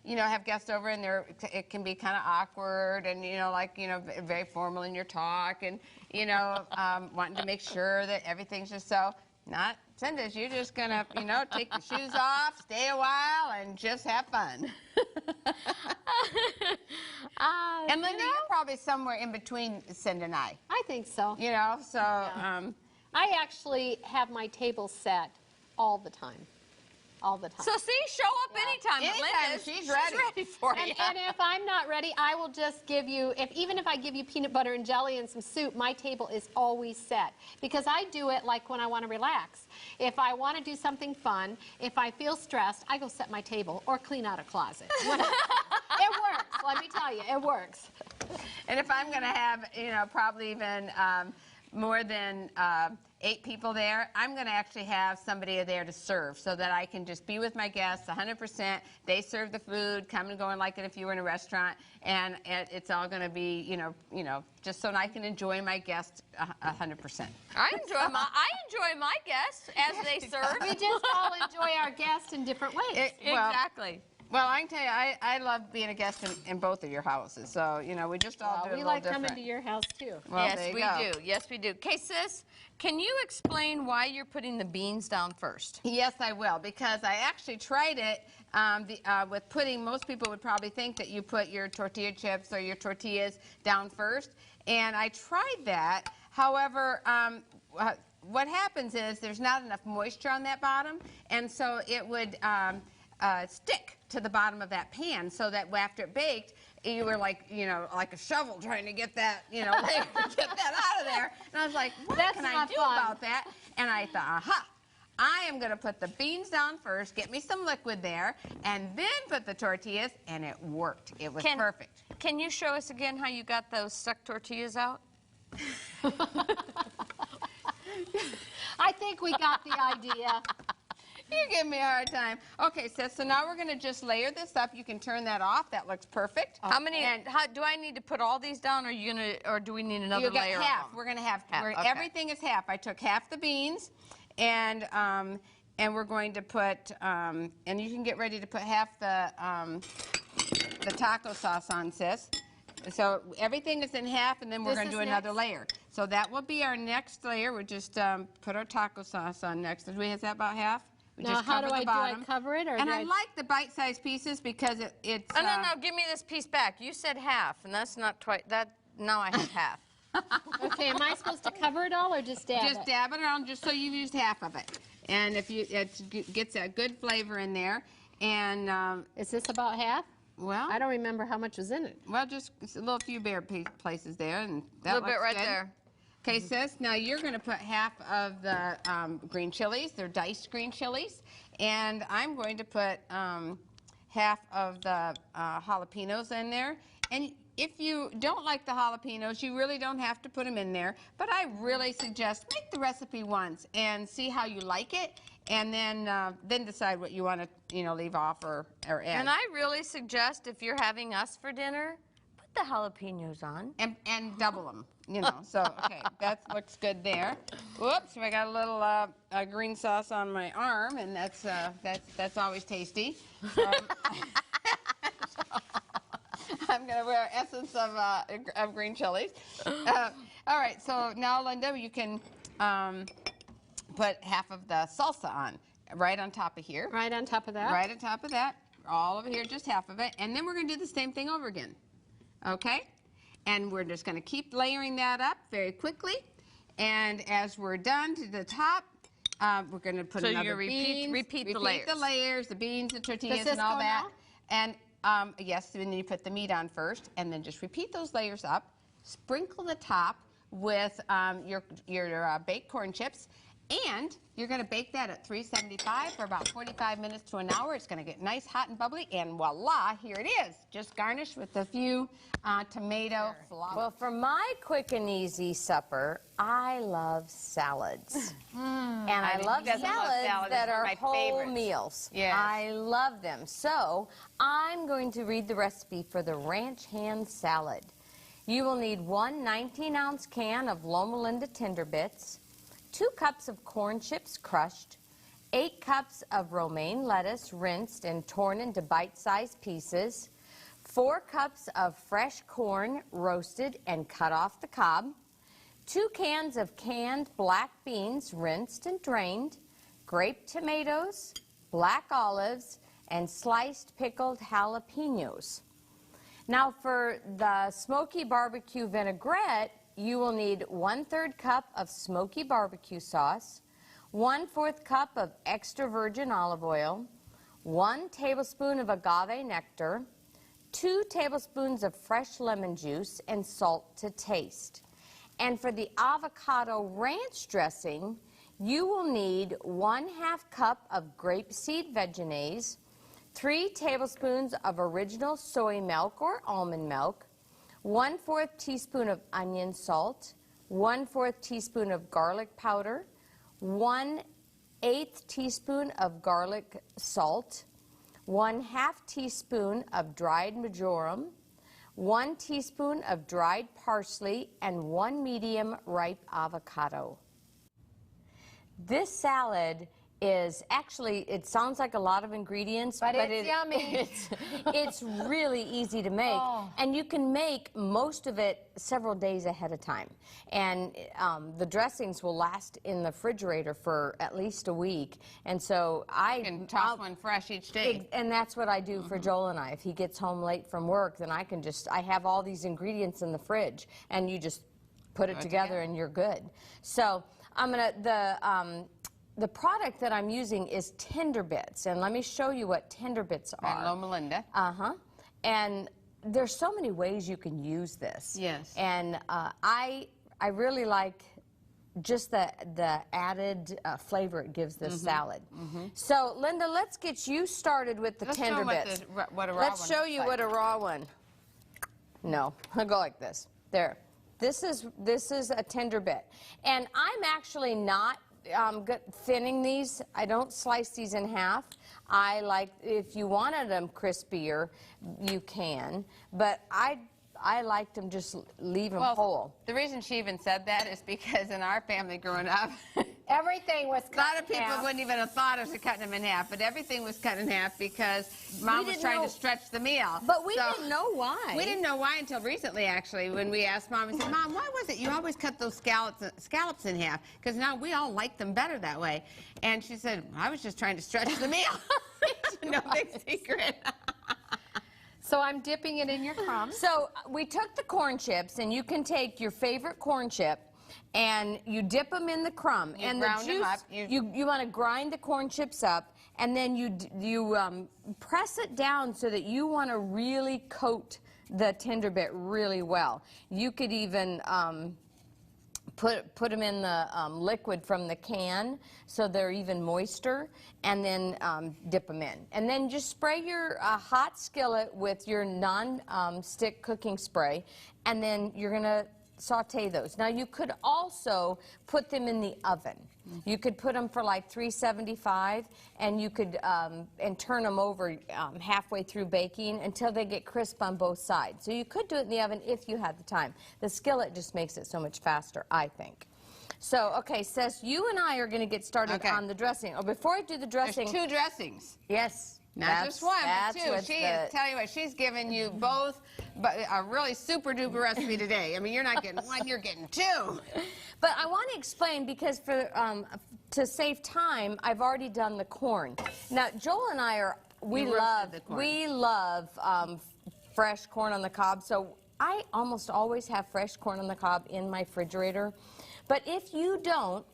you know, have guests over and it can be kind of awkward and, you know, like, you know, very formal in your talk and, you know, wanting to make sure that everything's just so, not Cinda's. You're just going to, you know, take your shoes off, stay a while, and just have fun. And Linda, you're probably somewhere in between Cinda and I. I think so. You know, so... I actually have my table set all the time. All the time. So see, show up anytime. Anytime, Linda, she's ready. for you. And if I'm not ready, I will just give you, even if I give you peanut butter and jelly and some soup, my table is always set. Because I do it like when I want to relax. If I want to do something fun, if I feel stressed, I go set my table or clean out a closet. It works, let me tell you, it works. And if I'm going to have, you know, probably even more than 8 people there, I'm going to actually have somebody there to serve so that I can just be with my guests 100%. They serve the food, come and go and like it if you were in a restaurant, and it's all going to be, you know, just so that I can enjoy my guests 100%. I enjoy my guests as they serve. We just all enjoy our guests in different ways. Exactly. Well, I can tell you, I love being a guest in both of your houses. So, you know, we just all do it a We little like different. coming to your house too. Well, Yes, there you we go. do. Yes, we do. Okay, sis, can you explain why you're putting the beans down first? Yes, I will, because I actually tried it with pudding. Most people would probably think that you put your tortilla chips or your tortillas down first, and I tried that. However, what happens is there's not enough moisture on that bottom, and so it would stick to the bottom of that pan, so that after it baked, you were like, you know, like a shovel trying to get that, you know, get that out of there. And I was like, what That's can I not do fun. about that? And I thought, aha, I am going to put the beans down first, get me some liquid there, and then put the tortillas, and it worked. It was perfect. Can you show us again how you got those stuck tortillas out? I think we got the idea. You give me a hard time. Okay, sis, so now we're going to just layer this up. You can turn that off. That looks perfect. How many? Do I need to put all these down, or or do we need another You got layer? half. Of them? We're going to have Half, okay. everything is half. I took half the beans, and we're going to put and you can get ready to put half the taco sauce on, sis. So everything is in half, and then we're This going to do is another next? layer. So that will be our next layer. We'll just put our taco sauce on next. Is that about half? We Now, just how cover do the I bottom. cover it, or And do I like the bite-sized pieces because it's. Oh, no, give me this piece back. You said half, and that's not quite that. Now I have half. Okay, am I supposed to cover it all or just dab Just it? dab it around, just so you've used half of it. And if it gets a good flavor in there. And Is this about half? well, I don't remember how much was in it. well, just a little few bare places there, and A that little bit looks right good. there. Okay, sis. Now you're going to put half of the green chilies. They're diced green chilies, and I'm going to put half of the jalapenos in there. And if you don't like the jalapenos, you really don't have to put them in there. But I really suggest make the recipe once and see how you like it, and then decide what you want to leave off or add. And I really suggest if you're having us for dinner, put put the jalapenos on. And double them, you know. So, okay, that looks good there. Whoops, I got a little green sauce on my arm, and that's always tasty. I'm going to wear essence of green chilies. All right, so now, Linda, you can put half of the salsa on, right on top of here. Right on top of that. Right on top of that, all over here, just half of it. And then we're going to do the same thing over again. Okay? And we're just going to keep layering that up very quickly. And as we're done to the top, we're going to put another beans. Repeat the layers. The layers, the beans, the tortillas, this and all go that. now? And yes, and then you put the meat on first, and then just repeat those layers up. Sprinkle the top with your baked corn chips. And you're going to bake that at 375 for about 45 minutes to an hour. It's going to get nice, hot, and bubbly. And voila, here it is. Just garnished with a few tomato flowers. Well, for my quick and easy supper, I love salads. And I love doesn't love salads salads. that It's one are of my whole favorites. meals. Yes. I love them. So I'm going to read the recipe for the ranch hand salad. You will need one 19-ounce can of Loma Linda tender bits, 2 cups of corn chips crushed, 8 cups of romaine lettuce rinsed and torn into bite-sized pieces, 4 cups of fresh corn roasted and cut off the cob, 2 cans of canned black beans rinsed and drained, grape tomatoes, black olives, and sliced pickled jalapenos. Now for the smoky barbecue vinaigrette, you will need 1/3 cup of smoky barbecue sauce, 1/4 cup of extra virgin olive oil, 1 tablespoon of agave nectar, 2 tablespoons of fresh lemon juice, and salt to taste. And for the avocado ranch dressing, you will need 1/2 cup of grapeseed vegetables, 3 tablespoons of original soy milk or almond milk, 1/4 teaspoon of onion salt, 1/4 teaspoon of garlic powder, 1/8 teaspoon of garlic salt, 1/2 teaspoon of dried marjoram, 1 teaspoon of dried parsley, and 1 medium ripe avocado. This salad is actually, it sounds like a lot of ingredients, but it's yummy. It's really easy to make, and you can make most of it several days ahead of time. And the dressings will last in the refrigerator for at least a week. And so You can toss one fresh each day. and that's what I do for Joel and I. If he gets home late from work, then I have all these ingredients in the fridge, and you just put it together and you're good. So I'm gonna, the product that I'm using is tender bits, and let me show you what tender bits are. Loma Linda. And there's so many ways you can use this. Yes. And I really like just the added flavor it gives this salad. So, Linda, let's get you started with the tender bits. Let's show you what a raw one. No, I'll go like this. There. This is a tender bit, and I'm actually not thinning these. I don't slice these in half. I like, if you wanted them crispier, you can, but I like them just leave them whole. The reason she even said that is because in our family growing up, everything was cut a lot of in people half. wouldn't even have thought of cutting them in half, but everything was cut in half because Mom was trying to stretch the meal. But we didn't know why. We didn't know why until recently, actually, when we asked Mom. We said, Mom, why was it you always cut those scallops in half? Because now we all like them better that way. And she said, I was just trying to stretch the meal. No big secret. So I'm dipping it in your crumbs. So we took the corn chips, and you can take your favorite corn chip, and you dip them in the crumb. And the juice, you want to grind the corn chips up, and then you press it down so that you want to really coat the tender bit really well. You could even put them in the liquid from the can so they're even moister, and then dip them in. And then just spray your hot skillet with your non-stick cooking spray, and then you're going to saute those. Now you could also put them in the oven. You could put them for like 375, and you could and turn them over halfway through baking until they get crisp on both sides. So you could do it in the oven if you had the time. The skillet just makes it so much faster, I think. So, okay, Sis, you and I are going to get started on the dressing. Oh, before I do the dressing. There's 2 dressings. Yes. Not just one, but 2. Tell you what, she's given you both a really super duper recipe today. I mean, you're not getting 1, you're getting 2. But I want to explain, because for to save time, I've already done the corn. Now, Joel and I we love fresh corn on the cob. So I almost always have fresh corn on the cob in my refrigerator. But if you don't,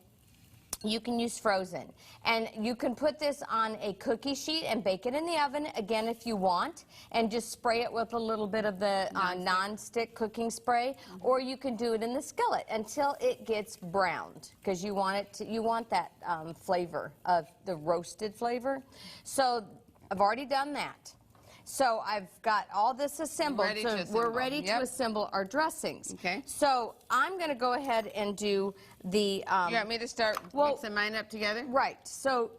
you can use frozen. And you can put this on a cookie sheet and bake it in the oven, again, if you want, and just spray it with a little bit of the non-stick cooking spray, or you can do it in the skillet until it gets browned, because you want that flavor of the roasted flavor. So I've already done that. So I've got all this assembled. We're ready to assemble our dressings. Okay. So I'm going to go ahead and do the... you want me to start mixing mine up together? Right. So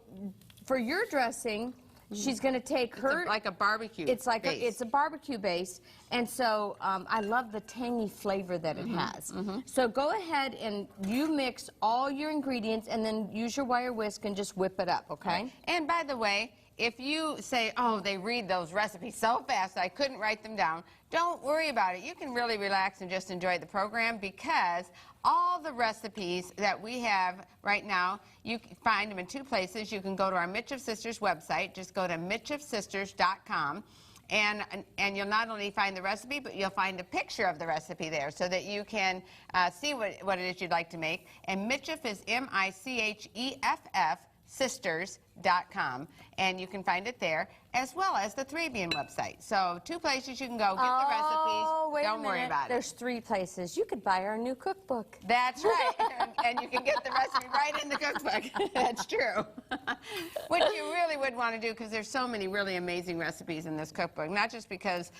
for your dressing, she's going to take like a barbecue It's like base. It's a barbecue base. And so I love the tangy flavor that it has. So go ahead and you mix all your ingredients, and then use your wire whisk and just whip it up, okay? Right. And by the way, if you say, oh, they read those recipes so fast I couldn't write them down, don't worry about it. You can really relax and just enjoy the program, because all the recipes that we have right now, you can find them in 2 places. You can go to our Micheff Sisters website. Just go to micheffsisters.com. And you'll not only find the recipe, but you'll find a picture of the recipe there, so that you can see what it is you'd like to make. And Micheff is M-I-C-H-E-F-F, sisters.com, and you can find it there, as well as the 3Bean website. So 2 places you can go get the recipes. Don't worry about it. There's 3 places. You could buy our new cookbook. That's right. and you can get the recipe right in the cookbook. That's true. What you really would want to do, because there's so many really amazing recipes in this cookbook, not just because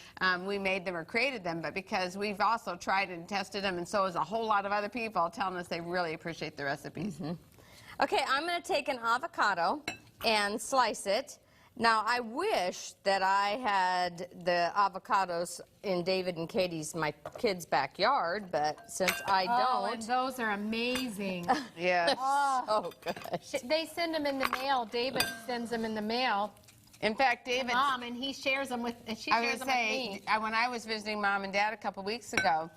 we made them or created them, but because we've also tried and tested them, and so has a whole lot of other people telling us they really appreciate the recipes. Okay, I'm going to take an avocado and slice it. Now, I wish that I had the avocados in David and Katie's, my kids' backyard, but since I don't... And those are amazing. Yeah. Oh, good. They send them in the mail. David sends them in the mail. In fact, David... Mom, and he shares them with, she shares them with me. When I was visiting Mom and Dad a couple weeks ago,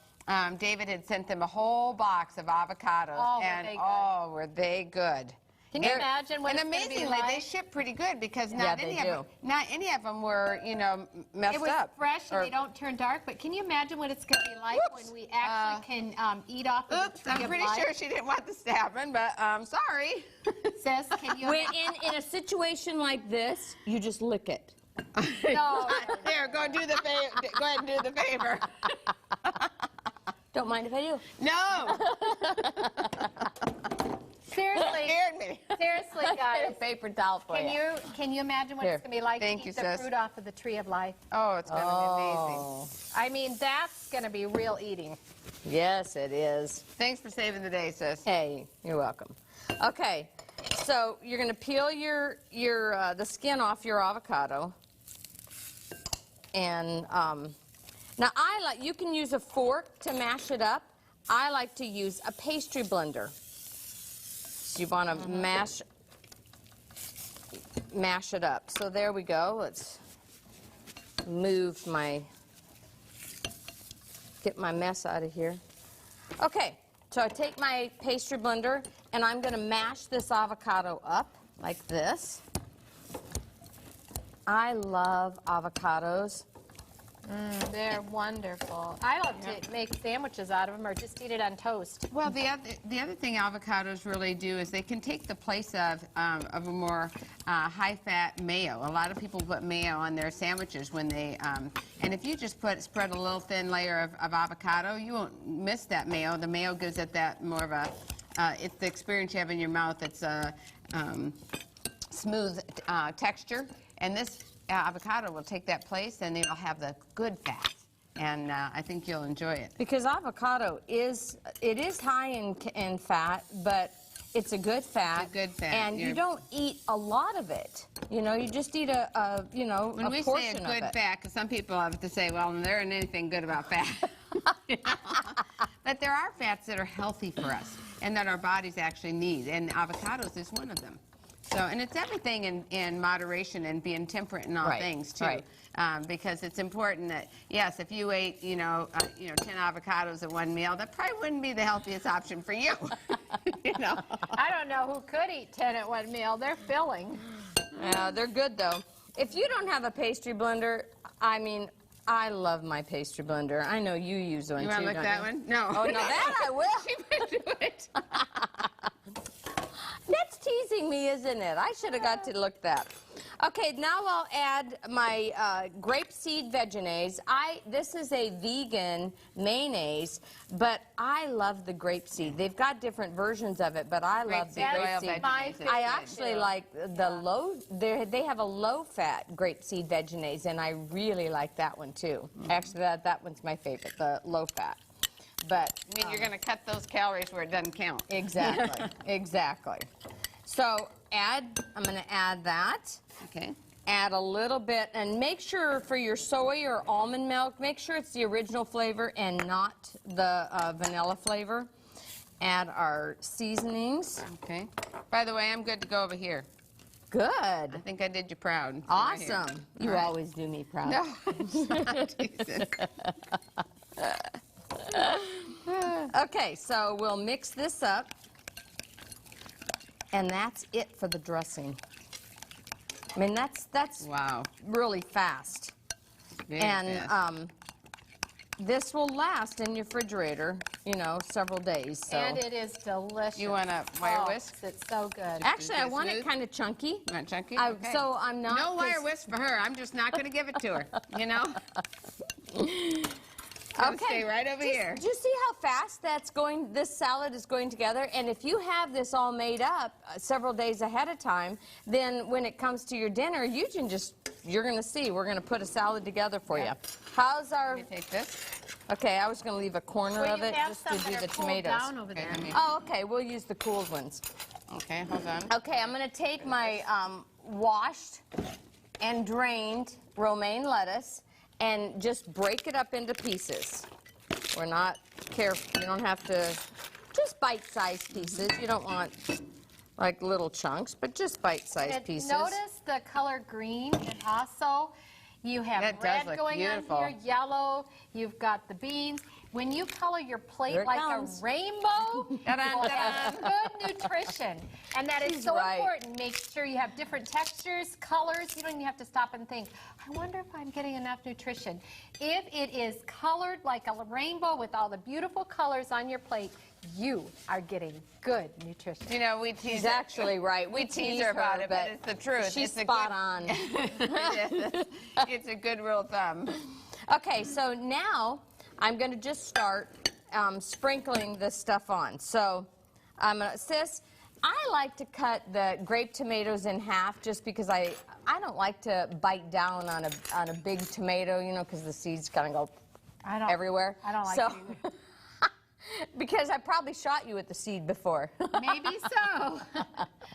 David had sent them a whole box of avocados. Oh, and were they good. Oh, were they good. Can you imagine what and it's going to be amazingly, like? they ship pretty good, because not any of them were, you know, messed It was up. fresh and they don't turn dark, but can you imagine what it's going to be like when we actually can eat off of the tree I'm of pretty life? sure she didn't want the stabbing, but sorry. Sis, can you In a situation like this, you just lick it. No. There, go do the favor. Go ahead and do the favor. Don't mind if I do. No. Seriously. Scared me. Seriously, guys. Paper towel for you. Can you imagine what Here. it's going to be like Thank to you, eat the sis. fruit off of the tree of life? Oh, it's going to be amazing. I mean, that's going to be real eating. Yes, it is. Thanks for saving the day, sis. Hey, you're welcome. Okay, so you're going to peel the skin off your avocado, and now you can use a fork to mash it up. I like to use a pastry blender. So you want to mash it up. So there we go. Let's get my mess out of here. Okay, so I take my pastry blender and I'm going to mash this avocado up like this. I love avocados. They're wonderful. I love to make sandwiches out of them or just eat it on toast. Well, the other thing avocados really do is they can take the place of a more high-fat mayo. A lot of people put mayo on their sandwiches when they, and if you just spread a little thin layer of avocado, you won't miss that mayo. The mayo gives it that more of a, it's the experience you have in your mouth. It's a smooth texture, and this avocado will take that place, and it'll have the good fats. and I think you'll enjoy it. Because avocado is high in fat, but it's a good fat. It's a good fat. And you don't eat a lot of it. You know, you just eat a When a we say portion a of good it. fat, because some people have to say, well, there isn't anything good about fat. You know? But there are fats that are healthy for us and that our bodies actually need, and avocados is one of them. So, and it's everything in moderation and being temperate in all Right, things too, right. because it's important that yes, if you ate 10 avocados at one meal, that probably wouldn't be the healthiest option for you. You know. I don't know who could eat 10 at one meal. They're filling. Yeah, they're good though. If you don't have a pastry blender, I mean, I love my pastry blender. I know you use one You too. want to look don't that you? one? No. Oh no, that I will. She would do it. That's teasing me, isn't it? I should have got to look that. Okay, now I'll add my grapeseed vegenaise. This is a vegan mayonnaise, but I love the grapeseed. They've got different versions of it, but I love the Grapeseed oil grapeseed. vegenaise is I good, actually too. like the low. They have a low-fat grapeseed vegenaise, and I really like that one too. Actually, that one's my favorite, the low-fat. But I mean, you're going to cut those calories where it doesn't count. exactly, exactly. So I'm going to add that. Okay. Add a little bit, and make sure for your soy or almond milk, make sure it's the original flavor and not the vanilla flavor. Add our seasonings. Okay. By the way, I'm good to go over here. Good. I think I did you proud. So right here. Awesome. You All right. always do me proud. No, it's not decent. Okay, so we'll mix this up, and that's it for the dressing. I mean, that's Wow. really fast. Very And fast. this will last in your refrigerator, several days. So. And it is delicious. You want a wire Oh, whisk? It's so good. Actually, I Is it want it smooth? kind of chunky. You want chunky? I- Okay. so I'm not No wire just- whisk for her. I'm just not going to give it to her. You know? Gonna stay right over here. Do you see how fast this salad is going together? And if you have this all made up several days ahead of time, then when it comes to your dinner, you're going to see, we're going to put a salad together for you. How's our, Let me take this. okay, I was going to leave a corner Well, of you it have just some to that do are the cooled tomatoes. down over Okay, there. let me- Oh, okay, we'll use the cooled ones. Okay, hold on. Okay, I'm going to take my washed and drained romaine lettuce and just break it up into pieces. We're not careful. You don't have to, just bite-sized pieces. You don't want like little chunks, but just bite-sized And pieces. notice the color green, and also you have That does red look going beautiful. on here, yellow. You've got the beans. When you color your plate Here it like comes. a rainbow, Ta-da, you will have ta-da. good nutrition. And that is She's so right. important. Make sure you have different textures, colors. You don't even have to stop and think, I wonder if I'm getting enough nutrition. If it is colored like a rainbow with all the beautiful colors on your plate, you are getting good nutrition. You know, we tease She's actually right. We tease her about it, but it's the truth. She's It's a spot good- on. It is. It's a good rule of thumb. Okay, so now I'm going to just start sprinkling this stuff on. So, sis, I like to cut the grape tomatoes in half just because I don't like to bite down on a big tomato, because the seeds kind of I go don't, everywhere. I don't like so, it either. because I probably shot you with the seed before. Maybe so.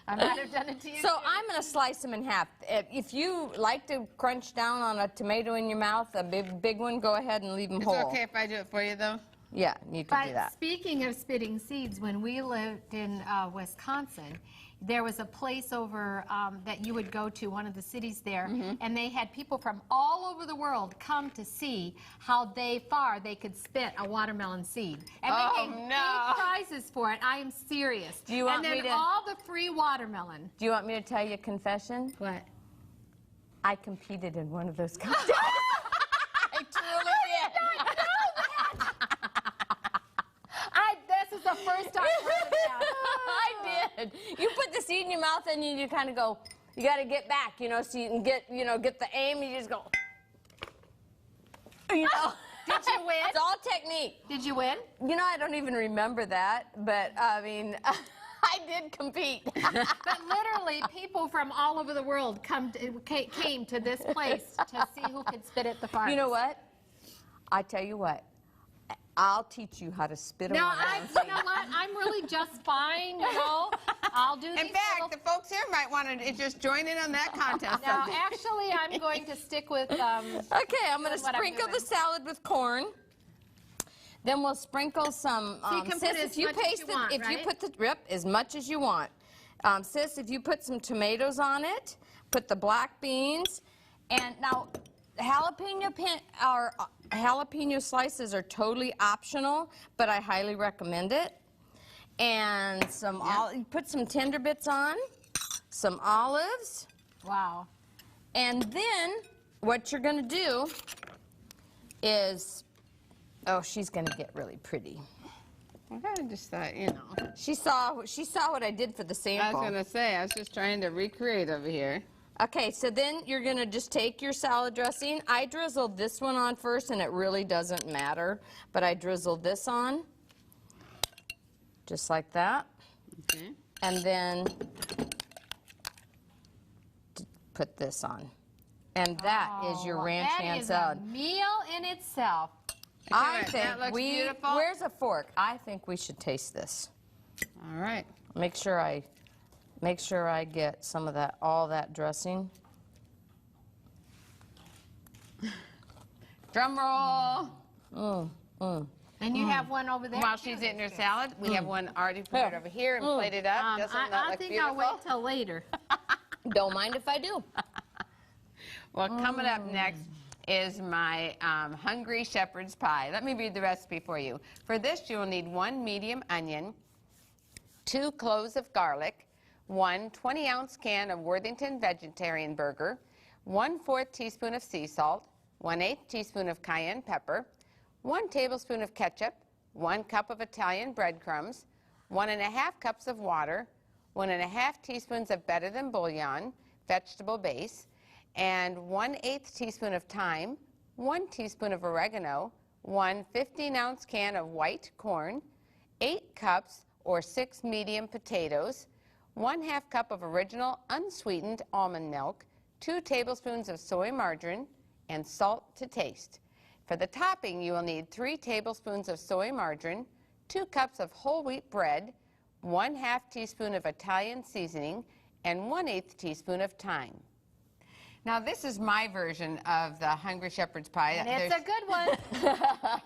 I might have done it to you. So too. I'm going to slice them in half. If you like to crunch down on a tomato in your mouth, a big one, go ahead and leave them It's whole. okay if I do it for you, though? Yeah, you can do But that. speaking of spitting seeds, when we lived in Wisconsin, there was a place over that you would go to, one of the cities there, and they had people from all over the world come to see how far they could spit a watermelon seed. And Oh, they gave no. big prizes for it. I am serious. Do you want and then me to- all the free watermelon. Do you want me to tell you a confession? What? I competed in one of those contests. I truly did. This is the first time I've heard of that. I did. You put the seed in your mouth and you kind of go, you got to get back, so you can get the aim. You just go, Did you win? It's all technique. Did you win? I don't even remember that, but I mean, I did compete. But literally, people from all over the world came to this place to see who could spit it the farthest. You know what? I tell you what, I'll teach you how to spit them No, on. you know what? I'm really just fine, you know. I'll do these In fact, little... the folks here might want to just join in on that contest. No, actually, I'm going to stick with... Okay, I'm going to what I'm sprinkle the doing. salad with corn. Then we'll sprinkle some. So you can put as much as you want, if you right? put the as much as you want, sis, if you put some tomatoes on it, put the black beans, and now jalapeno slices are totally optional, but I highly recommend it. And put some tender bits on, some olives. Wow. And then what you're going to do is, oh, she's going to get really pretty. I kind of just thought, you know. She saw what I did for the I sample. was going to say, I was just trying to recreate over here. Okay, so then you're going to just take your salad dressing. I drizzled this one on first, and it really doesn't matter, but I drizzled this on, just like that. Okay. And then put this on. And that is your ranch hand salad. That is a meal in itself. I That think looks beautiful. where's a fork? I think we should taste this. All right. Make sure I get some of that, all that dressing. Drum roll. And you have one over there. While too. she's eating her salad, we have one already prepared over here and plated up. Doesn't that I look think beautiful? I'll wait till later. Don't mind if I do. Well, coming up next is my hungry shepherd's pie. Let me read the recipe for you. For this, you will need 1 medium onion, 2 cloves of garlic, 1 20-ounce can of Worthington vegetarian burger, 1/4 teaspoon of sea salt, 1/8 teaspoon of cayenne pepper, 1 tablespoon of ketchup, 1 cup of Italian breadcrumbs, 1½ cups of water, 1½ teaspoons of better than bouillon, vegetable base, and 1/8 teaspoon of thyme, 1 teaspoon of oregano, 1 15-ounce can of white corn, 8 cups or 6 medium potatoes, 1/2 cup of original unsweetened almond milk, 2 tablespoons of soy margarine, and salt to taste. For the topping, you will need 3 tablespoons of soy margarine, 2 cups of whole wheat bread, 1/2 teaspoon of Italian seasoning, and 1/8 teaspoon of thyme. Now, this is my version of the Hungry Shepherd's Pie. And it's a good one.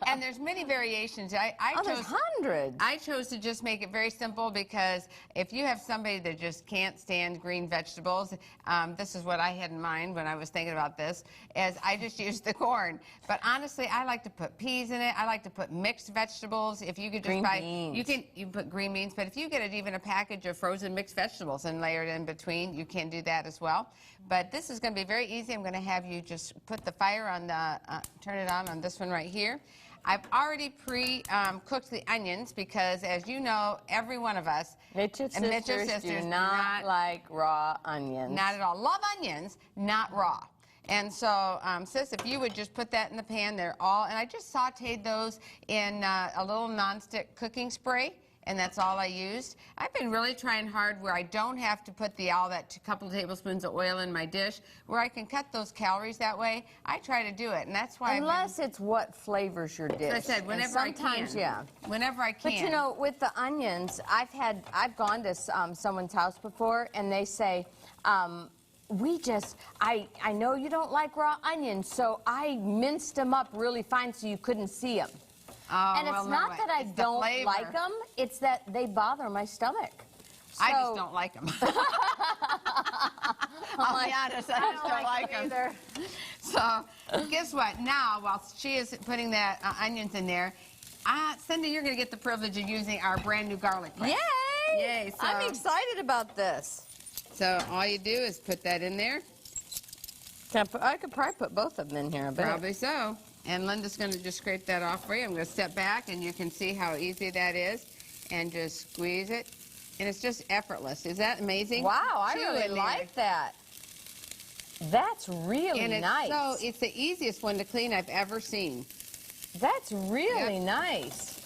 And there's many variations. There's hundreds. I chose to just make it very simple because if you have somebody that just can't stand green vegetables, this is what I had in mind when I was thinking about this, is I just used the corn. But honestly, I like to put peas in it. I like to put mixed vegetables. If you could just buy, you can put green beans, but if you get even a package of frozen mixed vegetables and layer it in between, you can do that as well. But this is going to be very easy. I'm going to have you just put the fire on the, turn it on this one right here. I've already pre-cooked the onions because, as you know, every one of us, Micheff sisters do not like raw onions. Not at all. Love onions, not raw. And so, sis, if you would just put that in the pan, they're all, and I just sauteed those in a little nonstick cooking spray. And that's all I used. I've been really trying hard where I don't have to put all that couple tablespoons of oil in my dish, where I can cut those calories that way. I try to do it, and that's why. Unless it's what flavors your dish. As I said, whenever I can. Sometimes, yeah. Whenever I can. But you know, with the onions, I've gone to someone's house before, and they say, I know you don't like raw onions, so I minced them up really fine so you couldn't see them. Oh, And it's not that I don't like them, it's that they bother my stomach. So, I just don't like them. I'll be honest, I just don't like them either. So, guess what? Now, while she is putting the onions in there, Cindy, you're going to get the privilege of using our brand new garlic press. Yay! Yay! So, I'm excited about this. So all you do is put that in there. I could probably put both of them in here, I bet. Probably so. And Linda's going to just scrape that off for you. I'm going to step back, and you can see how easy that is. And just squeeze it. And it's just effortless. Is that amazing? Wow, I Chew really in there. like that. That's really And nice. it's the easiest one to clean I've ever seen. That's really nice.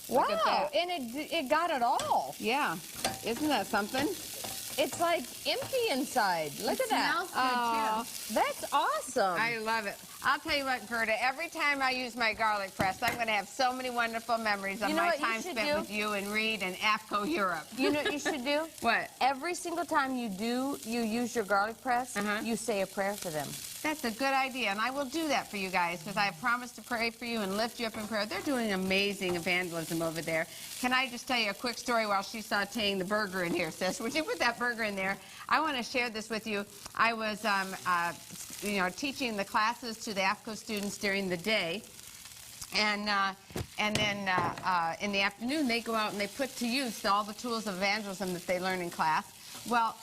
Look at Wow, that. and it got it all. Yeah. Isn't that something? it's like empty inside. Look at that. Smells good, too. That's awesome. I love it. I'll tell you what, Gerda, every time I use my garlic press, I'm going to have so many wonderful memories of You know my what you time should spent do? with you and Reed and AFCO Europe. You know what you should do? What? Every single time you use your garlic press, you say a prayer for them. That's a good idea, and I will do that for you guys because I have promised to pray for you and lift you up in prayer. They're doing amazing evangelism over there. Can I just tell you a quick story while she's sauteing the burger in here, sis? Would you put that burger in there? I want to share this with you. I was, teaching the classes to the AFCO students during the day. And then in the afternoon, they go out and they put to use all the tools of evangelism that they learn in class. Well,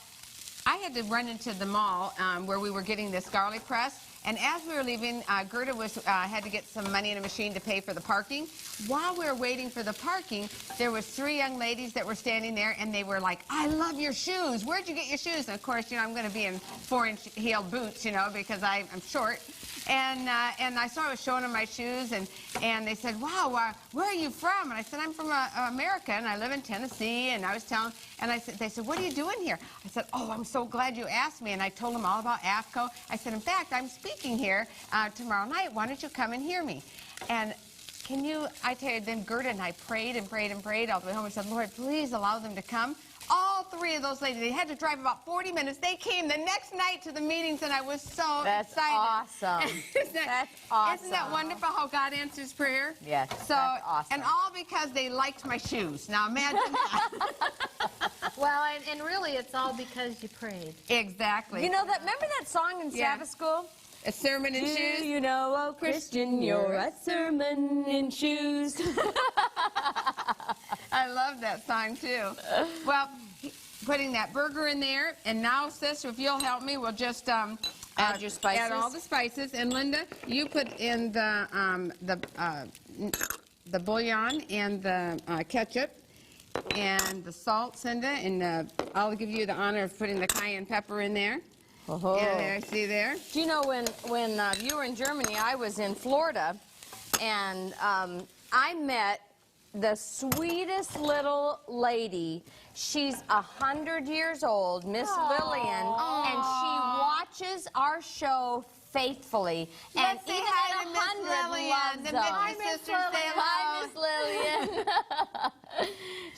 I had to run into the mall where we were getting this garlic press. And as we were leaving, Gerda had to get some money in a machine to pay for the parking. While we were waiting for the parking, there was 3 young ladies that were standing there, and they were like, "I love your shoes. Where'd you get your shoes?" And of course, I'm going to be in 4-inch heeled boots, because I'm short. And I was showing them my shoes, and they said, "Wow, where are you from?" And I said, "I'm from America, and I live in Tennessee." And I was telling, and they said, "What are you doing here?" I said, "Oh, I'm so glad you asked me." And I told them all about AFCO. I said, "In fact, I'm speaking here tomorrow night. Why don't you come and hear me?" And I tell you, then Gerda and I prayed and prayed and prayed all the way home and said, "Lord, please allow them to come." All 3 of those ladies, they had to drive about 40 minutes. They came the next night to the meetings, and I was so That's excited. awesome. That's awesome. Isn't that wonderful how God answers prayer? Yes, So, that's awesome. and all because they liked my shoes. Now imagine that. Well, and really, it's all because you prayed. Exactly. Remember that song in Yeah. Sabbath school? A sermon in shoes. You know, oh Christian, you're a sermon in shoes. I love that song too. Well, putting that burger in there, and now, sis, if you'll help me, we'll just Add your spices? Add all the spices, and Linda, you put in the bouillon and the ketchup and the salt, Cinda, and I'll give you the honor of putting the cayenne pepper in there. Oh. Yeah, there, see there? Do you know when you were in Germany, I was in Florida, and I met the sweetest little lady. She's 100 years old, Miss Lillian, and she watches our show faithfully. And Let's say even hi at to Miss 100 Lillian. loves The them. Midget sisters say Hi, hello. Miss Lillian.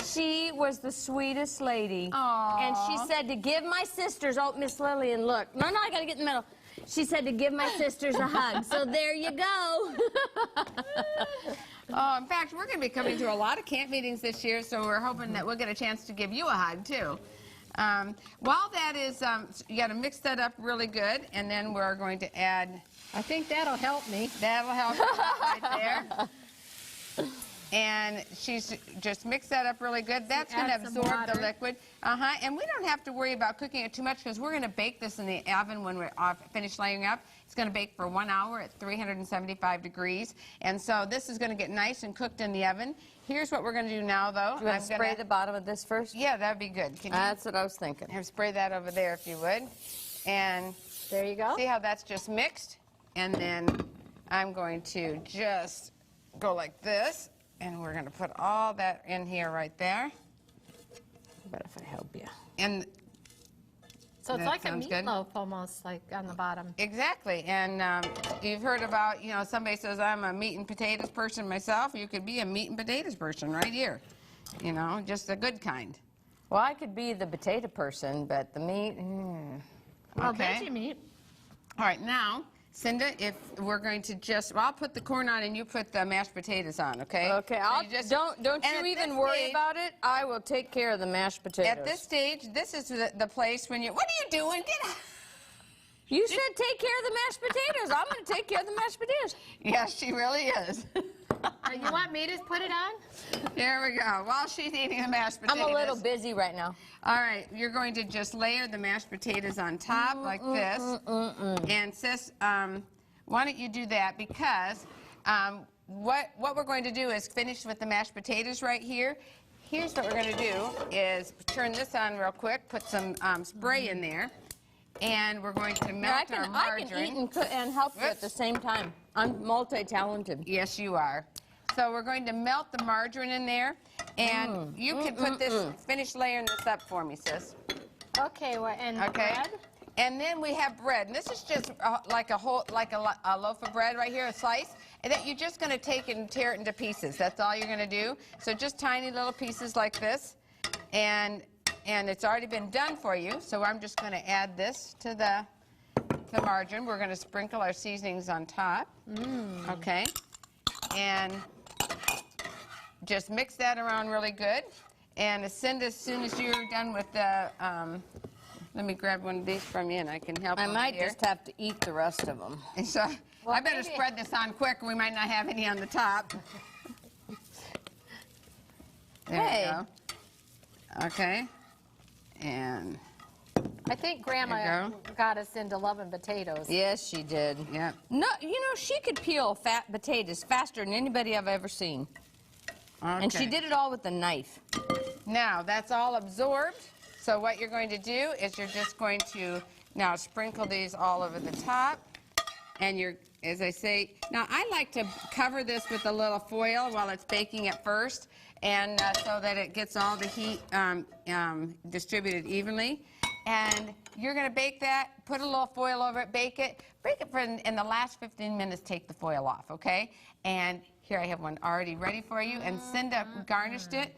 She was the sweetest lady. Aw. And she said to give my sisters, oh, Miss Lillian, look. No, I got to get in the middle. She said to give my sisters a hug. So there you go. Oh, in fact, we're going to be coming to a lot of camp meetings this year, so we're hoping that we'll get a chance to give you a hug, too. While that is, you got to mix that up really good, and then we're going to add... I think that'll help me. That'll help right there. And she's just mixed that up really good. That's going to Add some absorb the water. liquid. And we don't have to worry about cooking it too much because we're going to bake this in the oven when we're finished layering up. It's going to bake for 1 hour at 375 degrees. And so this is going to get nice and cooked in the oven. Here's what we're going to do now, though. Do you want to spray the bottom of this first? Yeah, that'd be good. Can you That's what I was thinking. spray that over there if you would? And There you go. see how that's just mixed? And then I'm going to just go like this. And we're going to put all that in here right there. But if I help you. And So it's That like a sounds good. meatloaf almost, like on the bottom. exactly. And you've heard about, somebody says I'm a meat and potatoes person myself. You could be a meat and potatoes person right here. Just the good kind. Well, I could be the potato person, but the meat, Well, Okay. veggie meat. All right, now, Cinda, if we're going to I'll put the corn on and you put the mashed potatoes on, okay? Okay, So I'll, you just- don't and you at even this worry stage- about it. I will take care of the mashed potatoes. At this stage, this is the place when what are you doing? Get out. You said take care of the mashed potatoes. I'm going to take care of the mashed potatoes. Yes, she really is. You want me to put it on? Here we go. While she's eating the mashed potatoes. I'm a little busy right now. All right, you're going to just layer the mashed potatoes on top like this. And sis, why don't you do that? Because what we're going to do is finish with the mashed potatoes right here. Here's what we're going to do is turn this on real quick, put some spray in there, and we're going to melt our I margarine. can eat and, and help you at the same time. I'm multi-talented. Yes, you are. So we're going to melt the margarine in there, and you can put this, finish layering this up for me, sis. Okay, well, and Okay. bread? And then we have bread, and this is just like a loaf of bread right here, a slice, and that you're just going to take and tear it into pieces. That's all you're going to do. So just tiny little pieces like this, and it's already been done for you. So I'm just going to add this to the margarine. We're going to sprinkle our seasonings on top. Okay, and just mix that around really good. And as soon as you're done with the let me grab one of these from you, and I can help. I might here. just have to eat the rest of them. And so I better maybe- spread this on quick. We might not have any on the top. There Hey. we go. Okay. And I think Grandma There you got us into loving potatoes. Yes, she did. yeah. No, you know, she could peel fat potatoes faster than anybody I've ever seen. And she Okay. did it all with a knife. Now that's all absorbed. So what you're going to do is you're just going to now sprinkle these all over the top. And you're, as I say, now I like to cover this with a little foil while it's baking at first, and so that it gets all the heat distributed evenly. And you're going to bake that, put a little foil over it, bake it for in the last 15 minutes, take the foil off, okay? And here I have one already ready for you, and Cinda garnished it.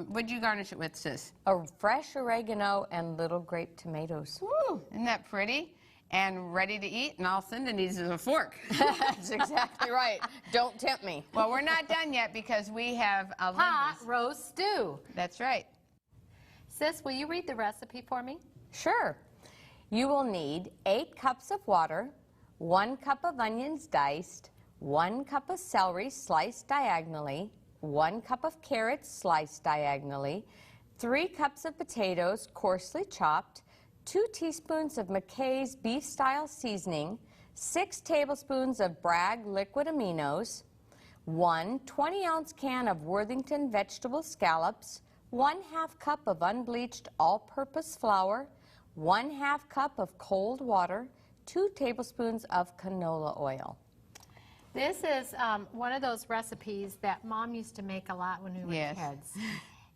What'd you garnish it with, sis? A fresh oregano and little grape tomatoes. Woo, isn't that pretty? And ready to eat, and all Cinda needs is a fork. That's exactly right. Don't tempt me. Well, we're not done yet because we have a Hot Linda's. roast stew. That's right. Sis, will you read the recipe for me? Sure. You will need 8 cups of water, 1 cup of onions diced, 1 cup of celery sliced diagonally, 1 cup of carrots sliced diagonally, 3 cups of potatoes coarsely chopped, 2 teaspoons of McKay's beef-style seasoning, 6 tablespoons of Bragg liquid aminos, 1 20-ounce can of Worthington vegetable scallops, 1/2 cup of unbleached all-purpose flour, 1/2 cup of cold water, 2 tablespoons of canola oil. This is one of those recipes that Mom used to make a lot when we were Yes. kids.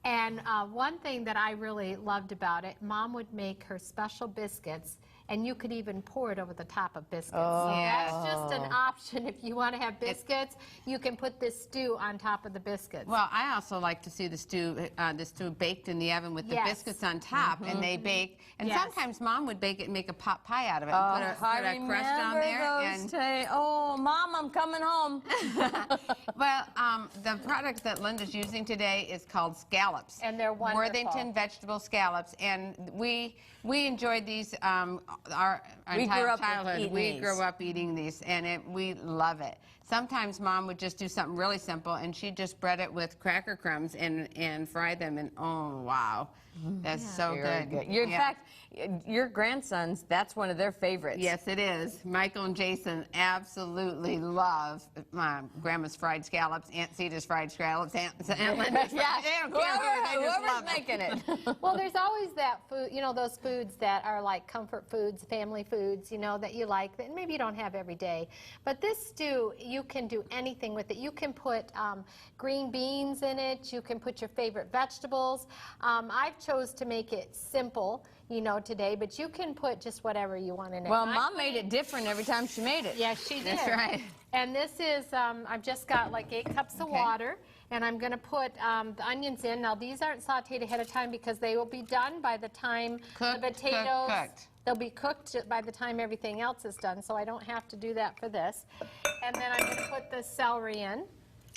And one thing that I really loved about it, Mom would make her special biscuits, and you could even pour it over the top of biscuits. So Yes. that's just an option. If you want to have biscuits, you can put this stew on top of the biscuits. Well, I also like to see the stew baked in the oven with the Yes. biscuits on top, and they bake. And Yes. sometimes Mom would bake it and make a pot pie out of it. And put a crust on there. And, Oh, Mom, I'm coming home. well, the product that Linda's using today is called scallops. And they're wonderful. Worthington vegetable scallops, and we enjoyed these our We entire grew up with childhood. eating We these. grew up eating these, and we love it. Sometimes Mom would just do something really simple, and she'd just bread it with cracker crumbs and fry them, and oh wow, that's so Very good. In Yeah. fact, your grandsons, that's one of their favorites. Yes, it is. Michael and Jason absolutely love Grandma's fried scallops, Aunt Cita's fried scallops, Aunt Linda's. Yeah, They don't care who, they just whoever's love it. making it. Well, there's always that food, you know, those foods that are like comfort foods, family foods, you know, that you like, that maybe you don't have every day. But this stew, you can do anything with it. You can put green beans in it. You can put your favorite vegetables. I've chose to make it simple, you know, today, but you can put just whatever you want in it. Well, I Mom put made it different every time she made it. Yeah, she did. That's right. And this is, I've just got like 8 cups of Okay. water, and I'm going to put the onions in. Now, these aren't sauteed ahead of time because they will be done by the time Cooked, the potatoes. cooked. They'll be cooked by the time everything else is done, so I don't have to do that for this. And then I'm going to put the celery in.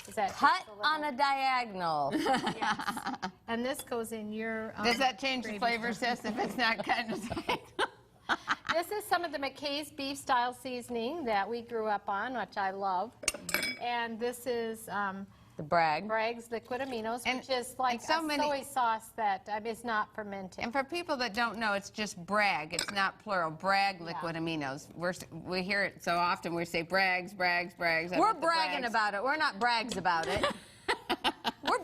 Is that just Cut a little- on a diagonal. Yes. And this goes in your. Does that change the gravy flavor, sauce. sis, if it's not cut in a This is some of the McKay's beef style seasoning that we grew up on, which I love. And this is The Bragg. Bragg's liquid aminos, And- which is like and so a many- soy sauce that is not fermented. And for people that don't know, it's just Bragg. It's not plural. Bragg liquid aminos. We hear it so often. We say Braggs, Braggs, Braggs. I We're want the bragging Braggs. about it. We're not brags about it. We're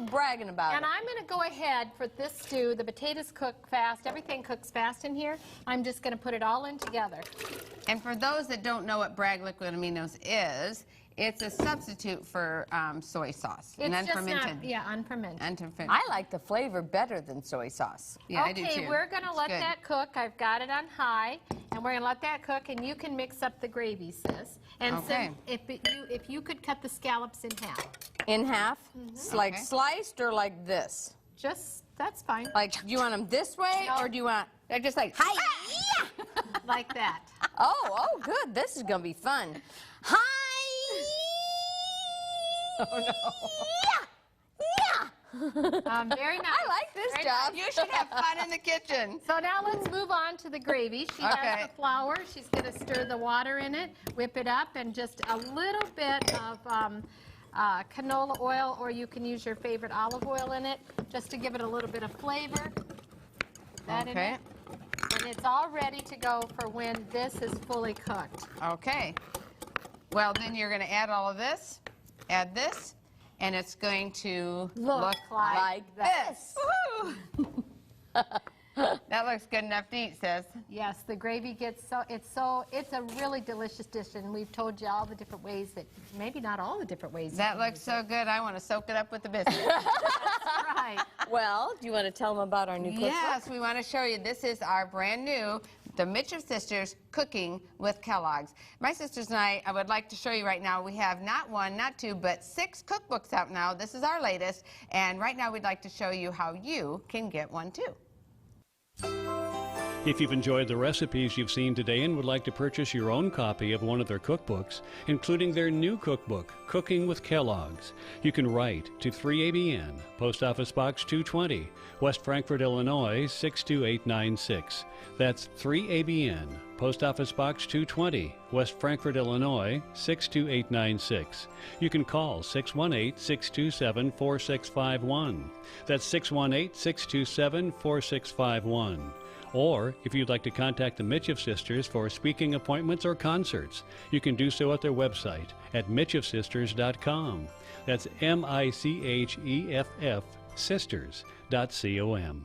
bragging about And it. I'm going to go ahead for this stew. The potatoes cook fast. Everything cooks fast in here. I'm just going to put it all in together. And for those that don't know what Bragg liquid aminos is, It's a substitute for soy sauce, It's and just unfermented. not, yeah, unfermented. Unfermented. I like the flavor better than soy sauce. Yeah, I do too. Okay, we're going to It's let good. that cook. I've got it on high, and we're going to let that cook, and you can mix up the gravy, sis. And Okay. if you could cut the scallops in half, In half, like Okay. sliced or like this? that's fine, Like, do you want them this way No. or do you want? They're just like, Hi! like that. Oh, good. This is gonna be fun. Hi! oh no. Very nice. I like this Very job. You should have fun in the kitchen. So now let's move on to the gravy. She Okay. has the flour. She's going to stir the water in it, whip it up, and just a little bit of canola oil, or you can use your favorite olive oil in it, just to give it a little bit of flavor. That in Okay. it. And it's all ready to go for when this is fully cooked. Okay. Well, then you're going to add all of this, add this, and it's going to Look like this. Woo-hoo. That looks good enough to eat, sis. Yes, the gravy gets it's a really delicious dish, and we've told you all the different ways that, maybe not all the different ways. That looks so good. I want to soak it up with the biscuit. right. Well, do you want to tell them about our new cookbook? Yes, we want to show you. This is our brand new, the Micheff Sisters Cooking with Kellogg's. My sisters and I would like to show you right now. We have not one, not two, but 6 cookbooks out now. This is our latest, and right now we'd like to show you how you can get one too. If you've enjoyed the recipes you've seen today and would like to purchase your own copy of one of their cookbooks, including their new cookbook, Cooking with Kellogg's, you can write to 3ABN, Post Office Box 220, West Frankfort, Illinois 62896. That's 3ABN, Post Office Box 220, West Frankfort, Illinois 62896. You can call 618-627-4651. That's 618-627-4651. Or, if you'd like to contact the Micheff Sisters for speaking appointments or concerts, you can do so at their website at micheffsisters.com. That's MICHEFF sisters.com.